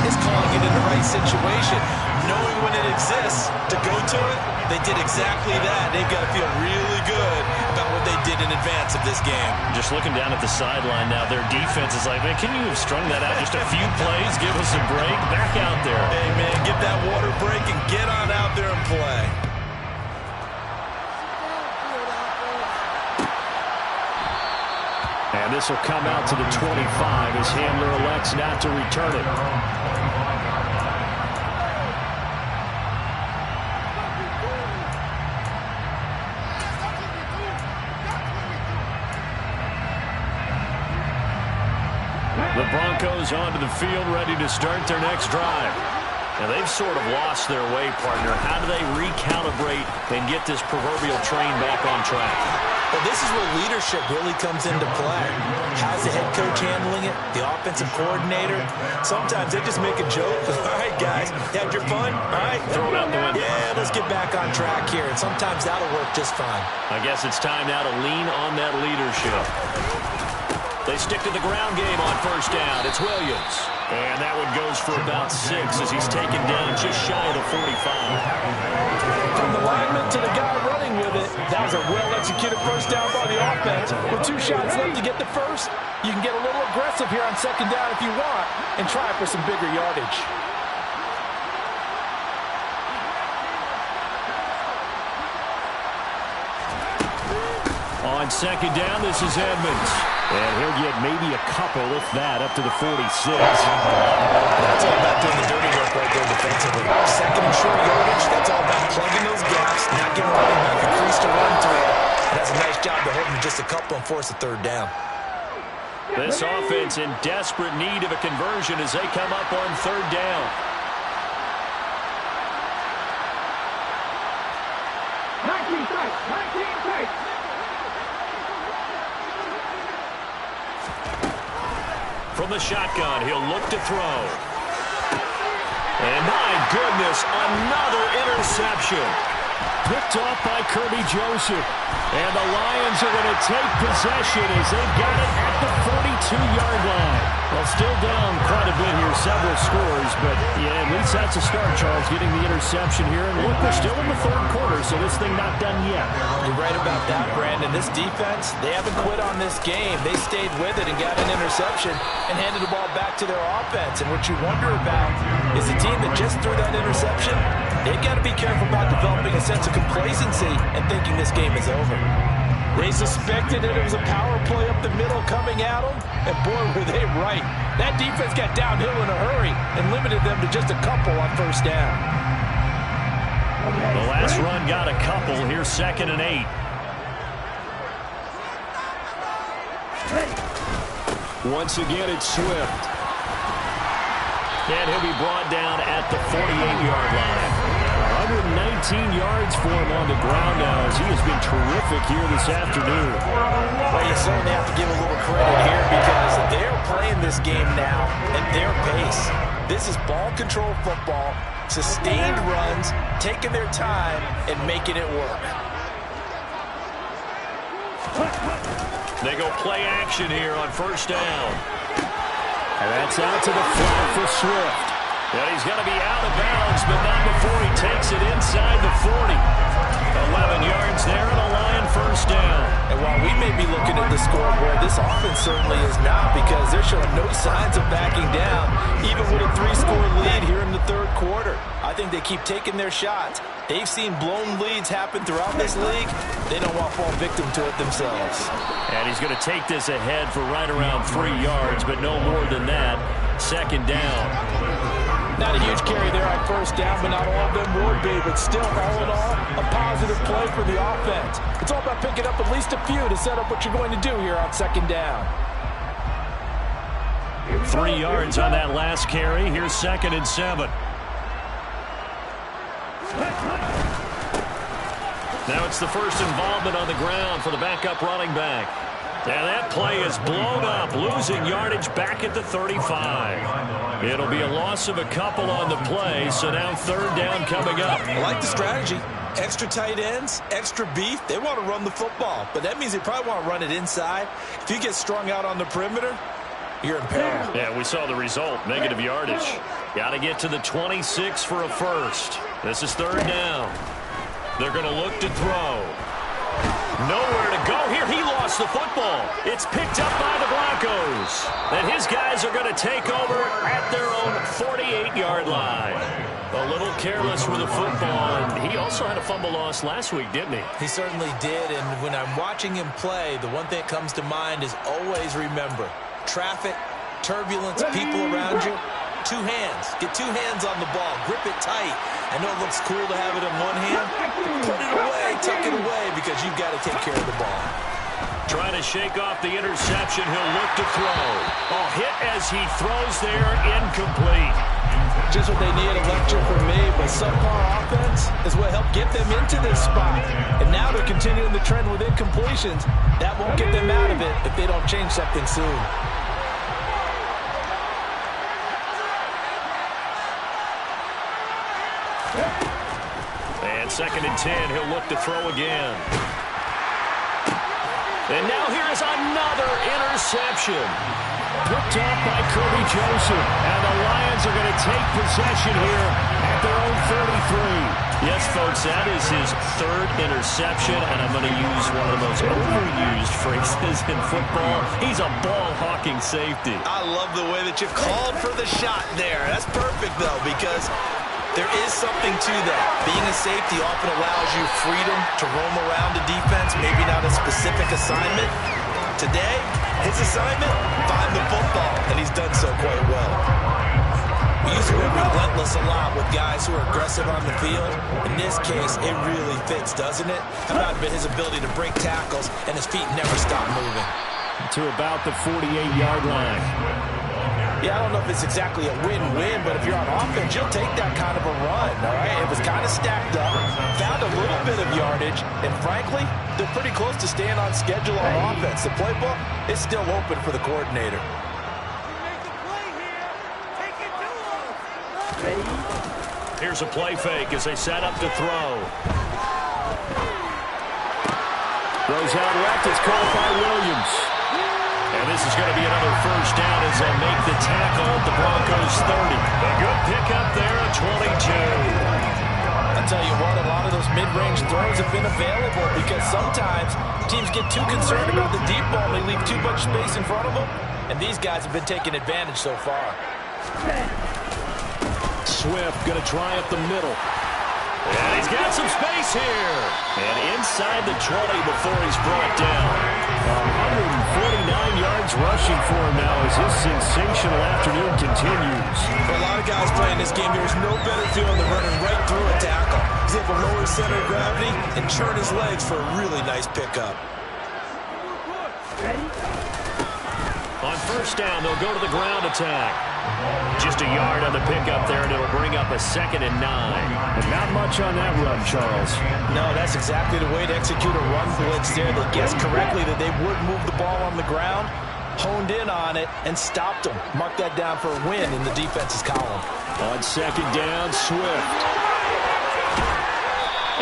is calling it in the right situation, knowing when it exists to go to it. They did exactly that. They've got to feel really good about what they did in advance of this game. Just looking down at the sideline now, their defense is like, man, can you have strung that out just a few plays? Give us a break. Back out there. Hey, man, get that water break and get on out there and play. And this will come out to the 25 as Handler elects not to return it. The Broncos onto the field, ready to start their next drive. Now, they've sort of lost their way, partner. How do they recalibrate and get this proverbial train back on track? Well, this is where leadership really comes into play. How's the head coach handling it? The offensive coordinator? Sometimes they just make a joke. All right, guys, you had your fun? All right, throw it out the window. Yeah, let's get back on track here. And sometimes that'll work just fine. I guess it's time now to lean on that leadership. They stick to the ground game on 1st down. It's Williams. And that one goes for about 6 as he's taken down just shy of the 45. From the lineman to the guy running with it, that was a well-executed 1st down by the offense. With 2 shots left to get the first, you can get a little aggressive here on 2nd down if you want and try for some bigger yardage. On 2nd down, this is Edmonds. And he'll get maybe a couple, if that, up to the 46. That's all about doing the dirty work right there defensively. 2nd and short yardage, that's all about plugging those gaps, not giving running back a crease to run through. And that's a nice job to hold him just a couple and force a 3rd down. This offense in desperate need of a conversion as they come up on 3rd down. From the shotgun, he'll look to throw. And my goodness, another interception. picked off by Kirby Joseph. And the Lions are going to take possession as they've got it at the 42-yard line. Well, still down quite a bit here, several scores, but yeah, at least that's a start, Charles, getting the interception here. And look, we're still in the third quarter, so this thing not done yet. You're right about that, Brandon. This defense, they haven't quit on this game. They stayed with it and got an interception and handed the ball back to their offense. And what you wonder about is the team that just threw that interception, they've got to be careful about developing a sense of complacency and thinking this game is over. They suspected that it was a power play up the middle coming at them, and boy, were they right. That defense got downhill in a hurry and limited them to just a couple on first down. The last run got a couple. Here's 2nd and 8. Once again, it's Swift. And he'll be brought down at the 48-yard line. 119 yards for him on the ground now as he has been terrific here this afternoon. Well, you certainly have to give a little credit here because they're playing this game now at their pace. This is ball control football, sustained runs, taking their time, and making it work. They go play action here on first down. And that's out to the flat for Swift. And he's going to be out of bounds, but not before he takes it inside the 40. 11 yards there and a Lion first down. And while we may be looking at the scoreboard, this offense certainly is not because they're showing no signs of backing down, even with a 3-score lead here in the third quarter. I think they keep taking their shots. They've seen blown leads happen throughout this league. They don't want to fall victim to it themselves. And he's going to take this ahead for right around 3 yards, but no more than that. 2nd down. Not a huge carry there on first down, but not all of them will be. But still, all in all, a positive play for the offense. It's all about picking up at least a few to set up what you're going to do here on 2nd down. 3 yards on that last carry. Here's 2nd and 7. Now it's the first involvement on the ground for the backup running back. And that play is blown up, losing yardage back at the 35. It'll be a loss of a couple on the play, so now 3rd down coming up. I like the strategy. Extra tight ends, extra beef. They want to run the football, but that means they probably want to run it inside. If you get strung out on the perimeter, you're in peril. Yeah, we saw the result, negative yardage. Got to get to the 26 for a first. This is 3rd down. They're going to look to throw. Nowhere to go here. He lost the football. It's picked up by the Broncos. And his guys are going to take over at their own 48-yard line. A little careless with the football. And he also had a fumble loss last week, didn't he? He certainly did. And when I'm watching him play, the one thing that comes to mind is always remember, traffic, turbulence, people around you. 2 hands. Get 2 hands on the ball. Grip it tight. I know it looks cool to have it in one hand. Put it away. Tuck it away because you've got to take care of the ball. Trying to shake off the interception. He'll look to throw. Oh, hit as he throws there. Incomplete. Just what they need, a lecture from me, but subpar offense is what helped get them into this spot. And now they're continuing the trend with incompletions. That won't get them out of it if they don't change something soon. And 2nd and 10, he'll look to throw again. And now here is another interception. Picked off by Kirby Joseph. And the Lions are going to take possession here at their own 33. Yes, folks, that is his 3rd interception, and I'm going to use one of the most overused phrases in football. He's a ball-hawking safety. I love the way that you called for the shot there. That's perfect, though, because there is something to that. Being a safety often allows you freedom to roam around the defense, maybe not a specific assignment. Today, his assignment, find the football, and he's done so quite well. We use the word relentless a lot with guys who are aggressive on the field. In this case, it really fits, doesn't it? How about his ability to break tackles and his feet never stop moving? To about the 48-yard line. Yeah, I don't know if it's exactly a win-win, but if you're on offense, you'll take that kind of a run, all right? It was kind of stacked up, found a little bit of yardage, and frankly, they're pretty close to staying on schedule on offense. The playbook is still open for the coordinator. Here's a play fake as they set up to throw. Goes out left. It's called by Williams. And this is going to be another first down as they'll make the tackle at the Broncos 30. A good pickup there at 22. I'll tell you what, a lot of those mid-range throws have been available because sometimes teams get too concerned about the deep ball and they leave too much space in front of them. And these guys have been taking advantage so far. Swift going to try up the middle. And he's got some space here. And inside the 20 before he's brought down. 149 yards rushing for him now as his sensational afternoon continues. For a lot of guys playing this game, there's no better feeling than running right through a tackle. He's able to lower his center of gravity and churn his legs for a really nice pickup. On first down, they'll go to the ground attack. Just a yard on the pickup there, and it'll bring up a 2nd and 9. And not much on that run, Charles. No, that's exactly the way to execute a run blitz there. They guessed correctly that they would move the ball on the ground, honed in on it, and stopped them. Mark that down for a win in the defense's column. On 2nd down, Swift.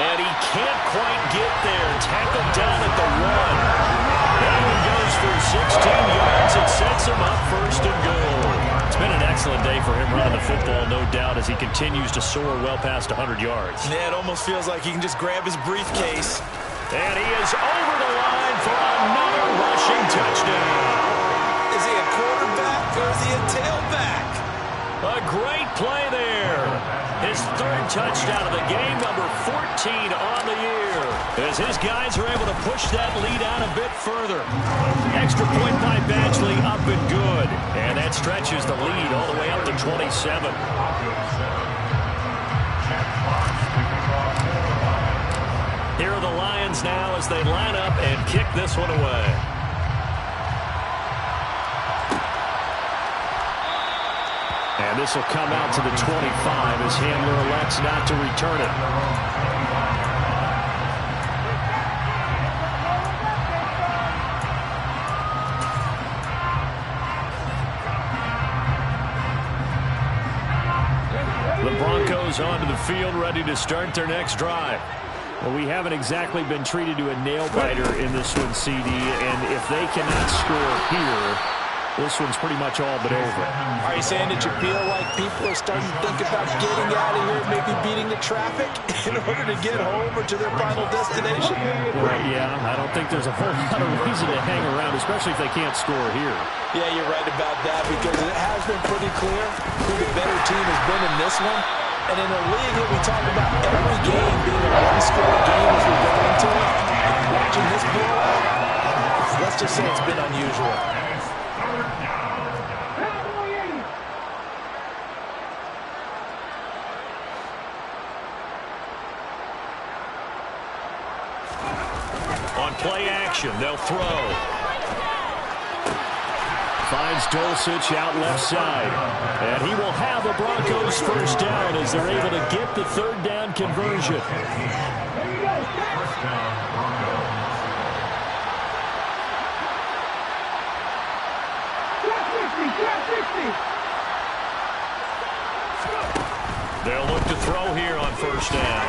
And he can't quite get there. Tackled down at the 1. That one goes for 16 yards. It sets him up 1st and goal. It's been an excellent day for him running the football, no doubt, as he continues to soar well past 100 yards. Yeah, it almost feels like he can just grab his briefcase. And he is over the line for another rushing touchdown. Is he a quarterback or is he a tailback? A great play there. His 3rd touchdown of the game, number 14 on the year. As his guys are able to push that lead out a bit further. Extra point by Badgley, up and good. And that stretches the lead all the way up to 27. Here are the Lions now as they line up and kick this one away. And this will come out to the 25 as Handler elects not to return it. The Broncos onto the field, ready to start their next drive. Well, we haven't exactly been treated to a nail-biter in this one, CD, and if they cannot score here, this one's pretty much all but over. Are you saying that you feel like people are starting to think about getting out of here, maybe beating the traffic in order to get home or to their final destination? Well, yeah, I don't think there's a whole lot of reason to hang around, especially if they can't score here. Yeah, you're right about that because it has been pretty clear who the better team has been in this one. And in a league that we talk about every game being a one-score game as we go into it, watching this blowout, let's just say it's been unusual. On play action, they'll throw. Finds Dulcich out left side. And he will have the Broncos first down as they're able to get the 3rd down conversion. They'll look to throw here on first down.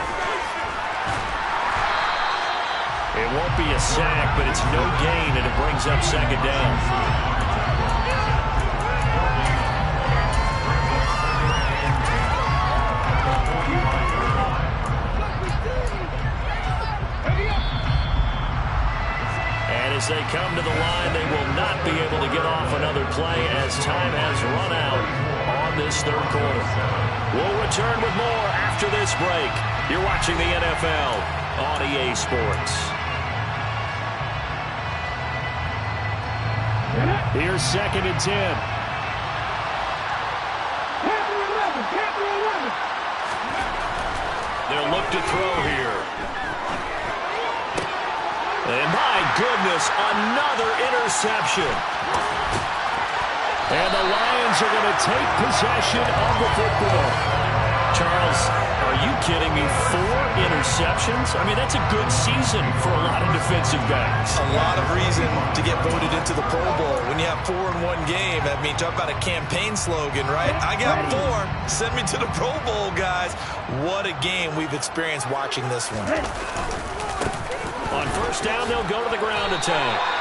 It won't be a sack, but it's no gain, and it brings up 2nd down. As they come to the line, they will not be able to get off another play as time has run out on this 3rd quarter. We'll return with more after this break. You're watching the NFL on EA Sports. Here's 2nd and 10. They'll look to throw here. And my goodness, another interception. And the Lions are going to take possession of the football. Charles, are you kidding me? 4 interceptions? I mean, that's a good season for a lot of defensive backs. A lot of reason to get voted into the Pro Bowl. When you have 4 in one game, I mean, talk about a campaign slogan, right? I got 4. Send me to the Pro Bowl, guys. What a game we've experienced watching this one. On first down, they'll go to the ground attack.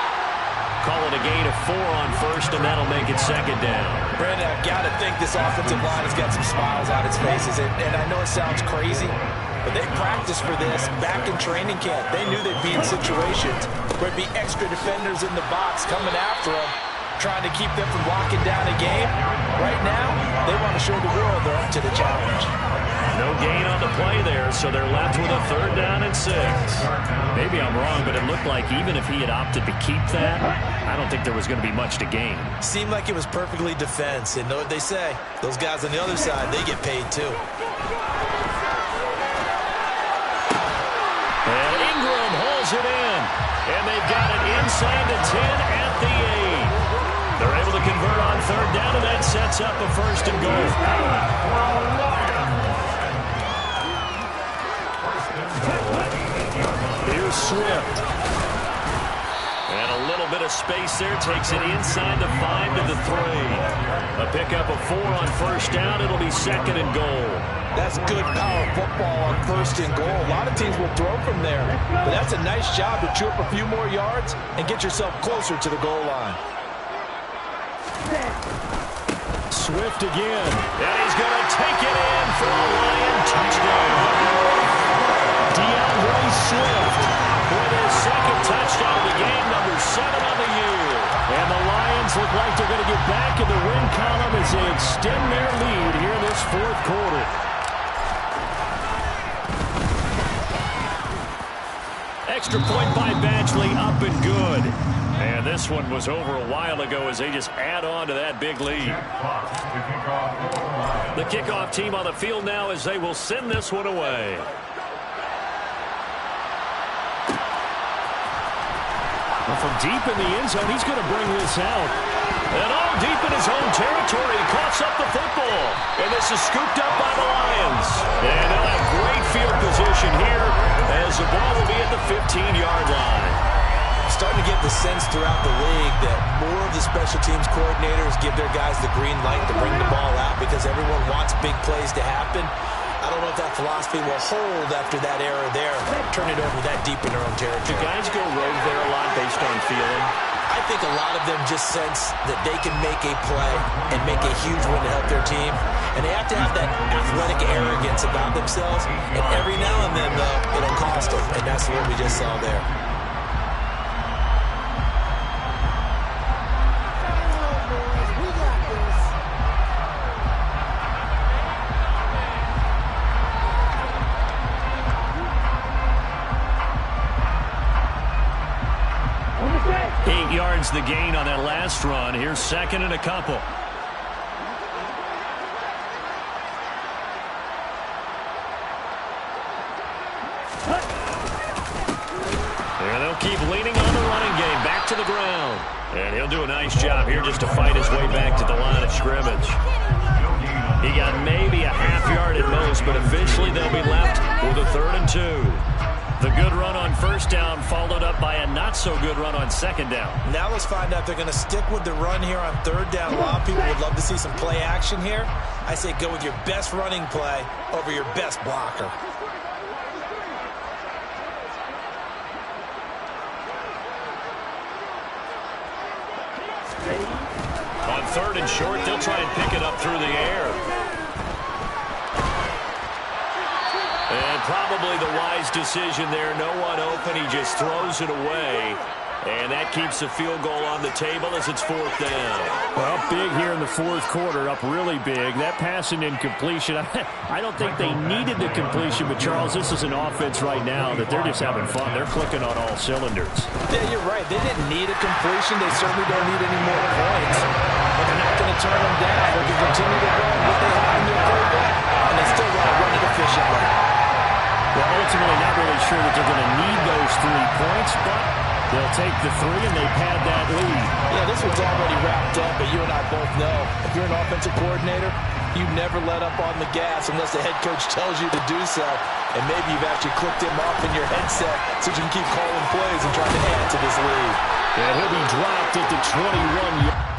Call it a gain of 4 on first, and that'll make it second down. Brandon, I've got to think this offensive line has got some smiles on its faces. And I know it sounds crazy, but they practiced for this back in training camp. They knew they'd be in situations where it'd be extra defenders in the box coming after them, trying to keep them from locking down a game. Right now, they want to show the world they're up to the challenge. No gain on the play there, so they're left with a 3rd down and 6. Maybe I'm wrong, but it looked like even if he had opted to keep that, I don't think there was going to be much to gain. Seemed like it was perfectly defense. And know what they say? Those guys on the other side, they get paid too. And Ingram hauls it in. And they've got it inside the 10 at the 8. They're able to convert on 3rd down, and that sets up a 1st and goal. Here's Swift. And a little bit of space there. Takes it inside the 5 to the 3. A pickup of 4 on first down. It'll be 2nd and goal. That's good power football on 1st and goal. A lot of teams will throw from there. But that's a nice job to chew up a few more yards and get yourself closer to the goal line. Swift again. And he's going to take it in for a Lion touchdown. DeAndre Swift with his 2nd touchdown of the game, number 7 on the year. And the Lions look like they're going to get back in the win column as they extend their lead here in this 4th quarter. Extra point by Batchley, up and good. And this one was over a while ago as they just add on to that big lead. The kickoff team on the field now as they will send this one away. From deep in the end zone, he's going to bring this out. And all deep in his own territory, he coughs up the football. And this is scooped up by the Lions. And they'll have great field position here as the ball will be at the 15-yard line. Starting to get the sense throughout the league that more of the special teams coordinators give their guys the green light to bring the ball out because everyone wants big plays to happen. I don't know if that philosophy will hold after that era there. Turn it over that deep in their own territory. Do guys go rogue there a lot based on feeling? I think a lot of them just sense that they can make a play and make a huge win to help their team. And they have to have that athletic arrogance about themselves. And every now and then, though, it'll cost them. And that's what we just saw there. The gain on that last run. Here's 2nd and a couple. And they'll keep leaning on the running game. Back to the ground. And he'll do a nice job here just to fight his way back to the line of scrimmage. He got maybe a half yard at most, but eventually they'll be left with a 3rd and 2. The good run on first down followed up by a not-so-good run on 2nd down. Now let's find out if they're going to stick with the run here on 3rd down. A lot of people would love to see some play action here. I say go with your best running play over your best blocker. On 3rd and short, they'll try and pick it up through the air. And probably the wise decision there. No one open. He just throws it away. And that keeps the field goal on the table as it's 4th down. Well, big here in the 4th quarter, up really big. That pass and incompletion, I don't think they needed the completion, but Charles, this is an offense right now that they're just having fun. They're clicking on all cylinders. Yeah, you're right. They didn't need a completion. They certainly don't need any more points. But they're not going to turn them down. They can continue to run what they have in their playbook, and they still want to run it efficiently. Well, ultimately, not really sure that they're going to need those 3 points, but They'll take the three, and they've had that lead. Yeah, this one's already wrapped up, but you and I both know if you're an offensive coordinator, you never let up on the gas unless the head coach tells you to do so. And maybe you've actually clicked him off in your headset so you can keep calling plays and trying to add to this lead. And he'll be dropped at the 21-yard.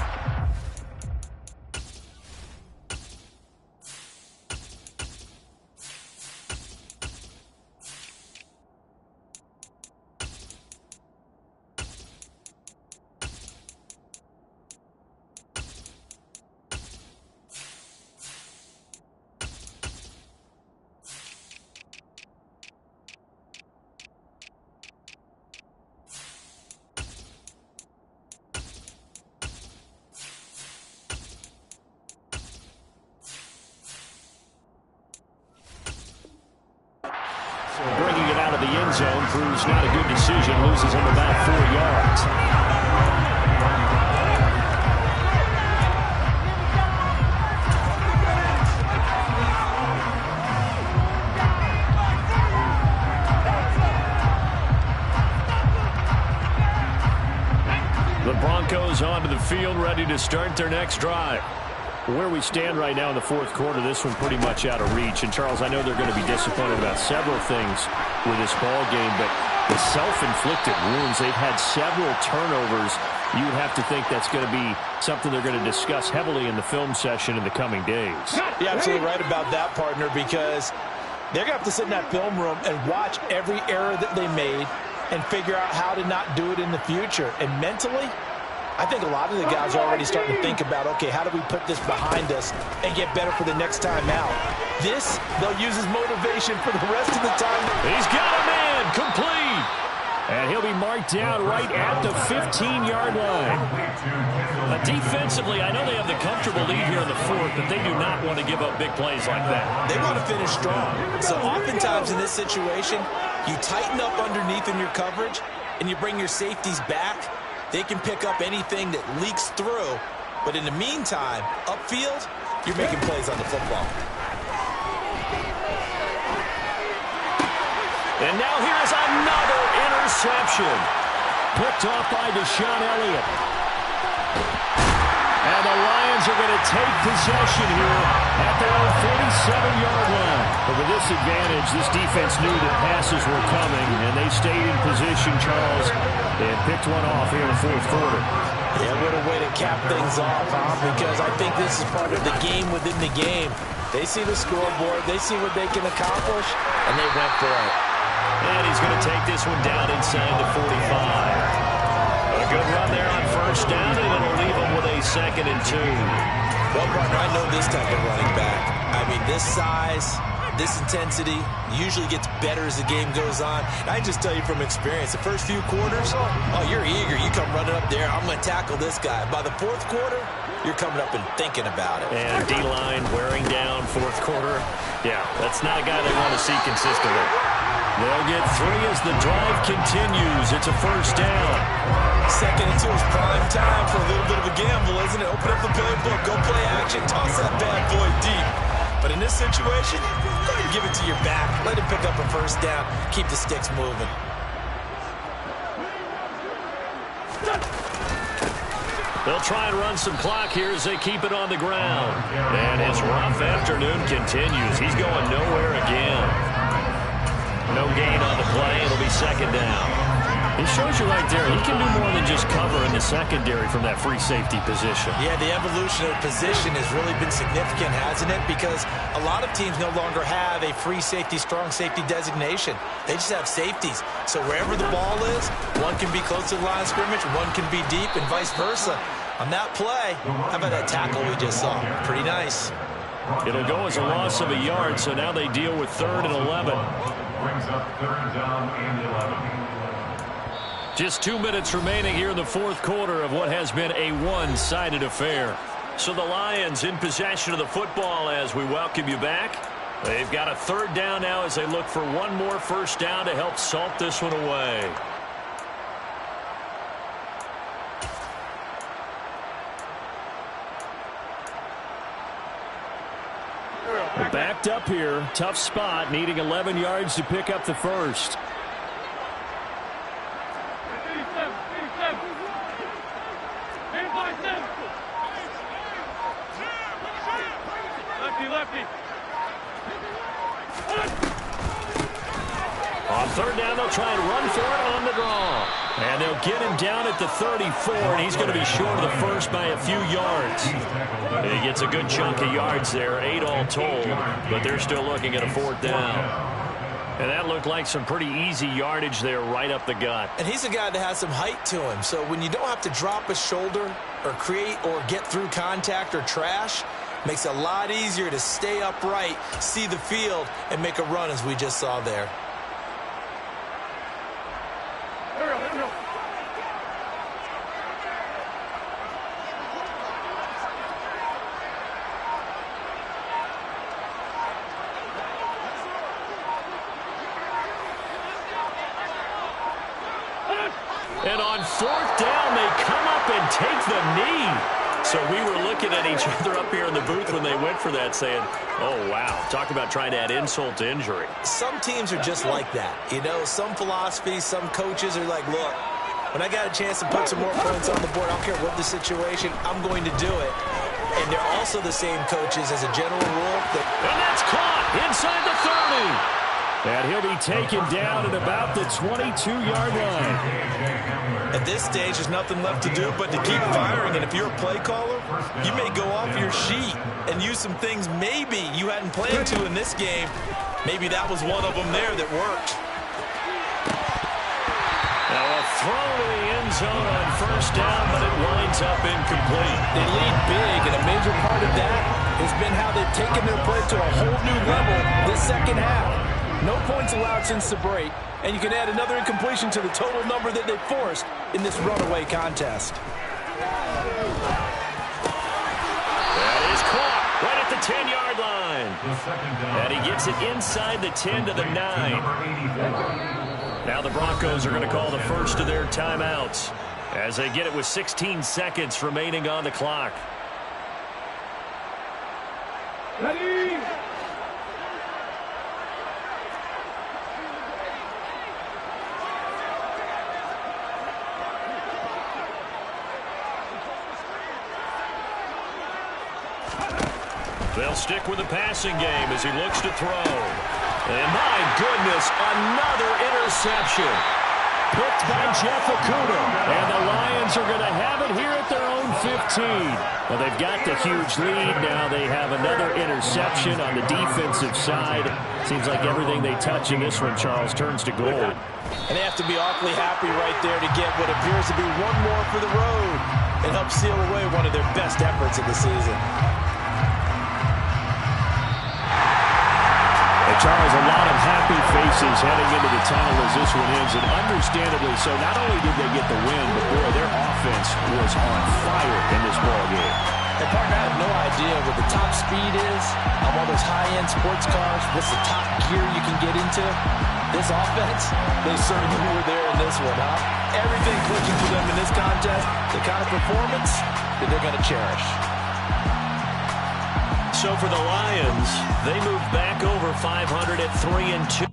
Bringing it out of the end zone proves not a good decision. Loses him about 4 yards. The Broncos onto the field, ready to start their next drive. Where we stand right now in the fourth quarter, this one pretty much out of reach. And, Charles, I know they're going to be disappointed about several things with this ball game, but the self-inflicted wounds, they've had several turnovers. You would have to think that's going to be something they're going to discuss heavily in the film session in the coming days. You're absolutely right about that, partner, because they're going to have to sit in that film room and watch every error that they made and figure out how to not do it in the future. And mentally, I think a lot of the guys are already starting to think about, okay, how do we put this behind us and get better for the next time out? This, they'll use as motivation for the rest of the time. He's got a man, complete. And he'll be marked down right at the 15-yard line. Defensively, I know they have the comfortable lead here in the fourth, but they do not want to give up big plays like that. They want to finish strong. So oftentimes in this situation, you tighten up underneath in your coverage, and you bring your safeties back. They can pick up anything that leaks through. But in the meantime, upfield, you're making plays on the football. And now here's another interception. Picked off by Deshaun Elliott. And the Lions are going to take possession here at their own 47-yard line. But with this advantage, this defense knew that passes were coming, and they stayed in position, Charles, and picked one off here in the fourth quarter. Yeah, what a way to cap things off, huh? Because I think this is part of the game within the game. They see the scoreboard, they see what they can accomplish, and they went for it. And he's going to take this one down inside the 45. A good run there on first down, and it'll leave him with a 2nd and 2. Well, partner, I know this type of running back. I mean, this size, this intensity usually gets better as the game goes on. And I just tell you from experience, the first few quarters, oh, you're eager. You come running up there, I'm going to tackle this guy. By the fourth quarter, you're coming up and thinking about it. And D-line wearing down fourth quarter. Yeah, that's not a guy they want to see consistently. They'll get 3 as the drive continues. It's a first down. 2nd and 2 is prime time for a little bit of a gamble, isn't it? Open up the playbook, go play action, toss that bad boy deep. But in this situation, go ahead and give it to your back. Let him pick up a first down. Keep the sticks moving. They'll try and run some clock here as they keep it on the ground. And his rough afternoon continues. He's going nowhere again. No gain on the play. It'll be 2nd down. It shows you right there, he can do more than just cover in the secondary from that free safety position. Yeah, the evolution of position has really been significant, hasn't it? Because a lot of teams no longer have a free safety, strong safety designation. They just have safeties. So wherever the ball is, one can be close to the line of scrimmage, one can be deep, and vice versa. On that play, how about that tackle we just saw? Pretty nice. It'll go as a loss of a yard, so now they deal with 3rd and 11. Brings up 3rd down and 11. Just 2 minutes remaining here in the fourth quarter of what has been a one-sided affair. So the Lions in possession of the football as we welcome you back. They've got a 3rd down now as they look for one more first down to help salt this one away. Backed up here, tough spot, needing 11 yards to pick up the first. On third down, they'll try and run for it on the draw. And they'll get him down at the 34, and he's going to be short of the first by a few yards. He gets a good chunk of yards there, 8 all told, but they're still looking at a fourth down. And that looked like some pretty easy yardage there right up the gut. And he's a guy that has some height to him, so when you don't have to drop a shoulder or create or get through contact or trash, makes it a lot easier to stay upright, see the field, and make a run as we just saw there. And on fourth down, they come up and take the knee. So we were looking at each other up here in the booth when they went for that saying, oh, wow, talk about trying to add insult to injury. Some teams are just like that. You know, some philosophies, some coaches are like, look, when I got a chance to put some more points on the board, I don't care what the situation, I'm going to do it. And they're also the same coaches as a general rule. And that's caught inside the 30. And he'll be taken down at about the 22-yard line. At this stage, there's nothing left to do but to keep firing. And if you're a play caller, you may go off your sheet and use some things maybe you hadn't planned to in this game. Maybe that was one of them there that worked. Now a throw to the end zone on first down, but it winds up incomplete. They lead big, and a major part of that has been how they've taken their play to a whole new level this second half. No points allowed since the break, and you can add another incompletion to the total number that they forced in this runaway contest. That is caught right at the 10-yard line. And he gets it inside the 10 to the 9. Now the Broncos are going to call the first of their timeouts as they get it with 16 seconds remaining on the clock. Ready? They'll stick with the passing game as he looks to throw. And my goodness, another interception. Picked by Jeff Okuda. And the Lions are going to have it here at their own 15. Well, they've got the huge lead. Now they have another interception on the defensive side. Seems like everything they touch in this one, Charles, turns to gold. And they have to be awfully happy right there to get what appears to be one more for the road and help seal away one of their best efforts of the season. Charles, a lot of happy faces heading into the tunnel as this one ends, and understandably so. Not only did they get the win, but boy, their offense was on fire in this ball game. And partner, I have no idea what the top speed is on all those high-end sports cars. What's the top gear you can get into? This offense, they certainly were there in this one, huh? Everything clicking for them in this contest, the kind of performance that they're going to cherish. So for the Lions, they move back over 500 at 3-2.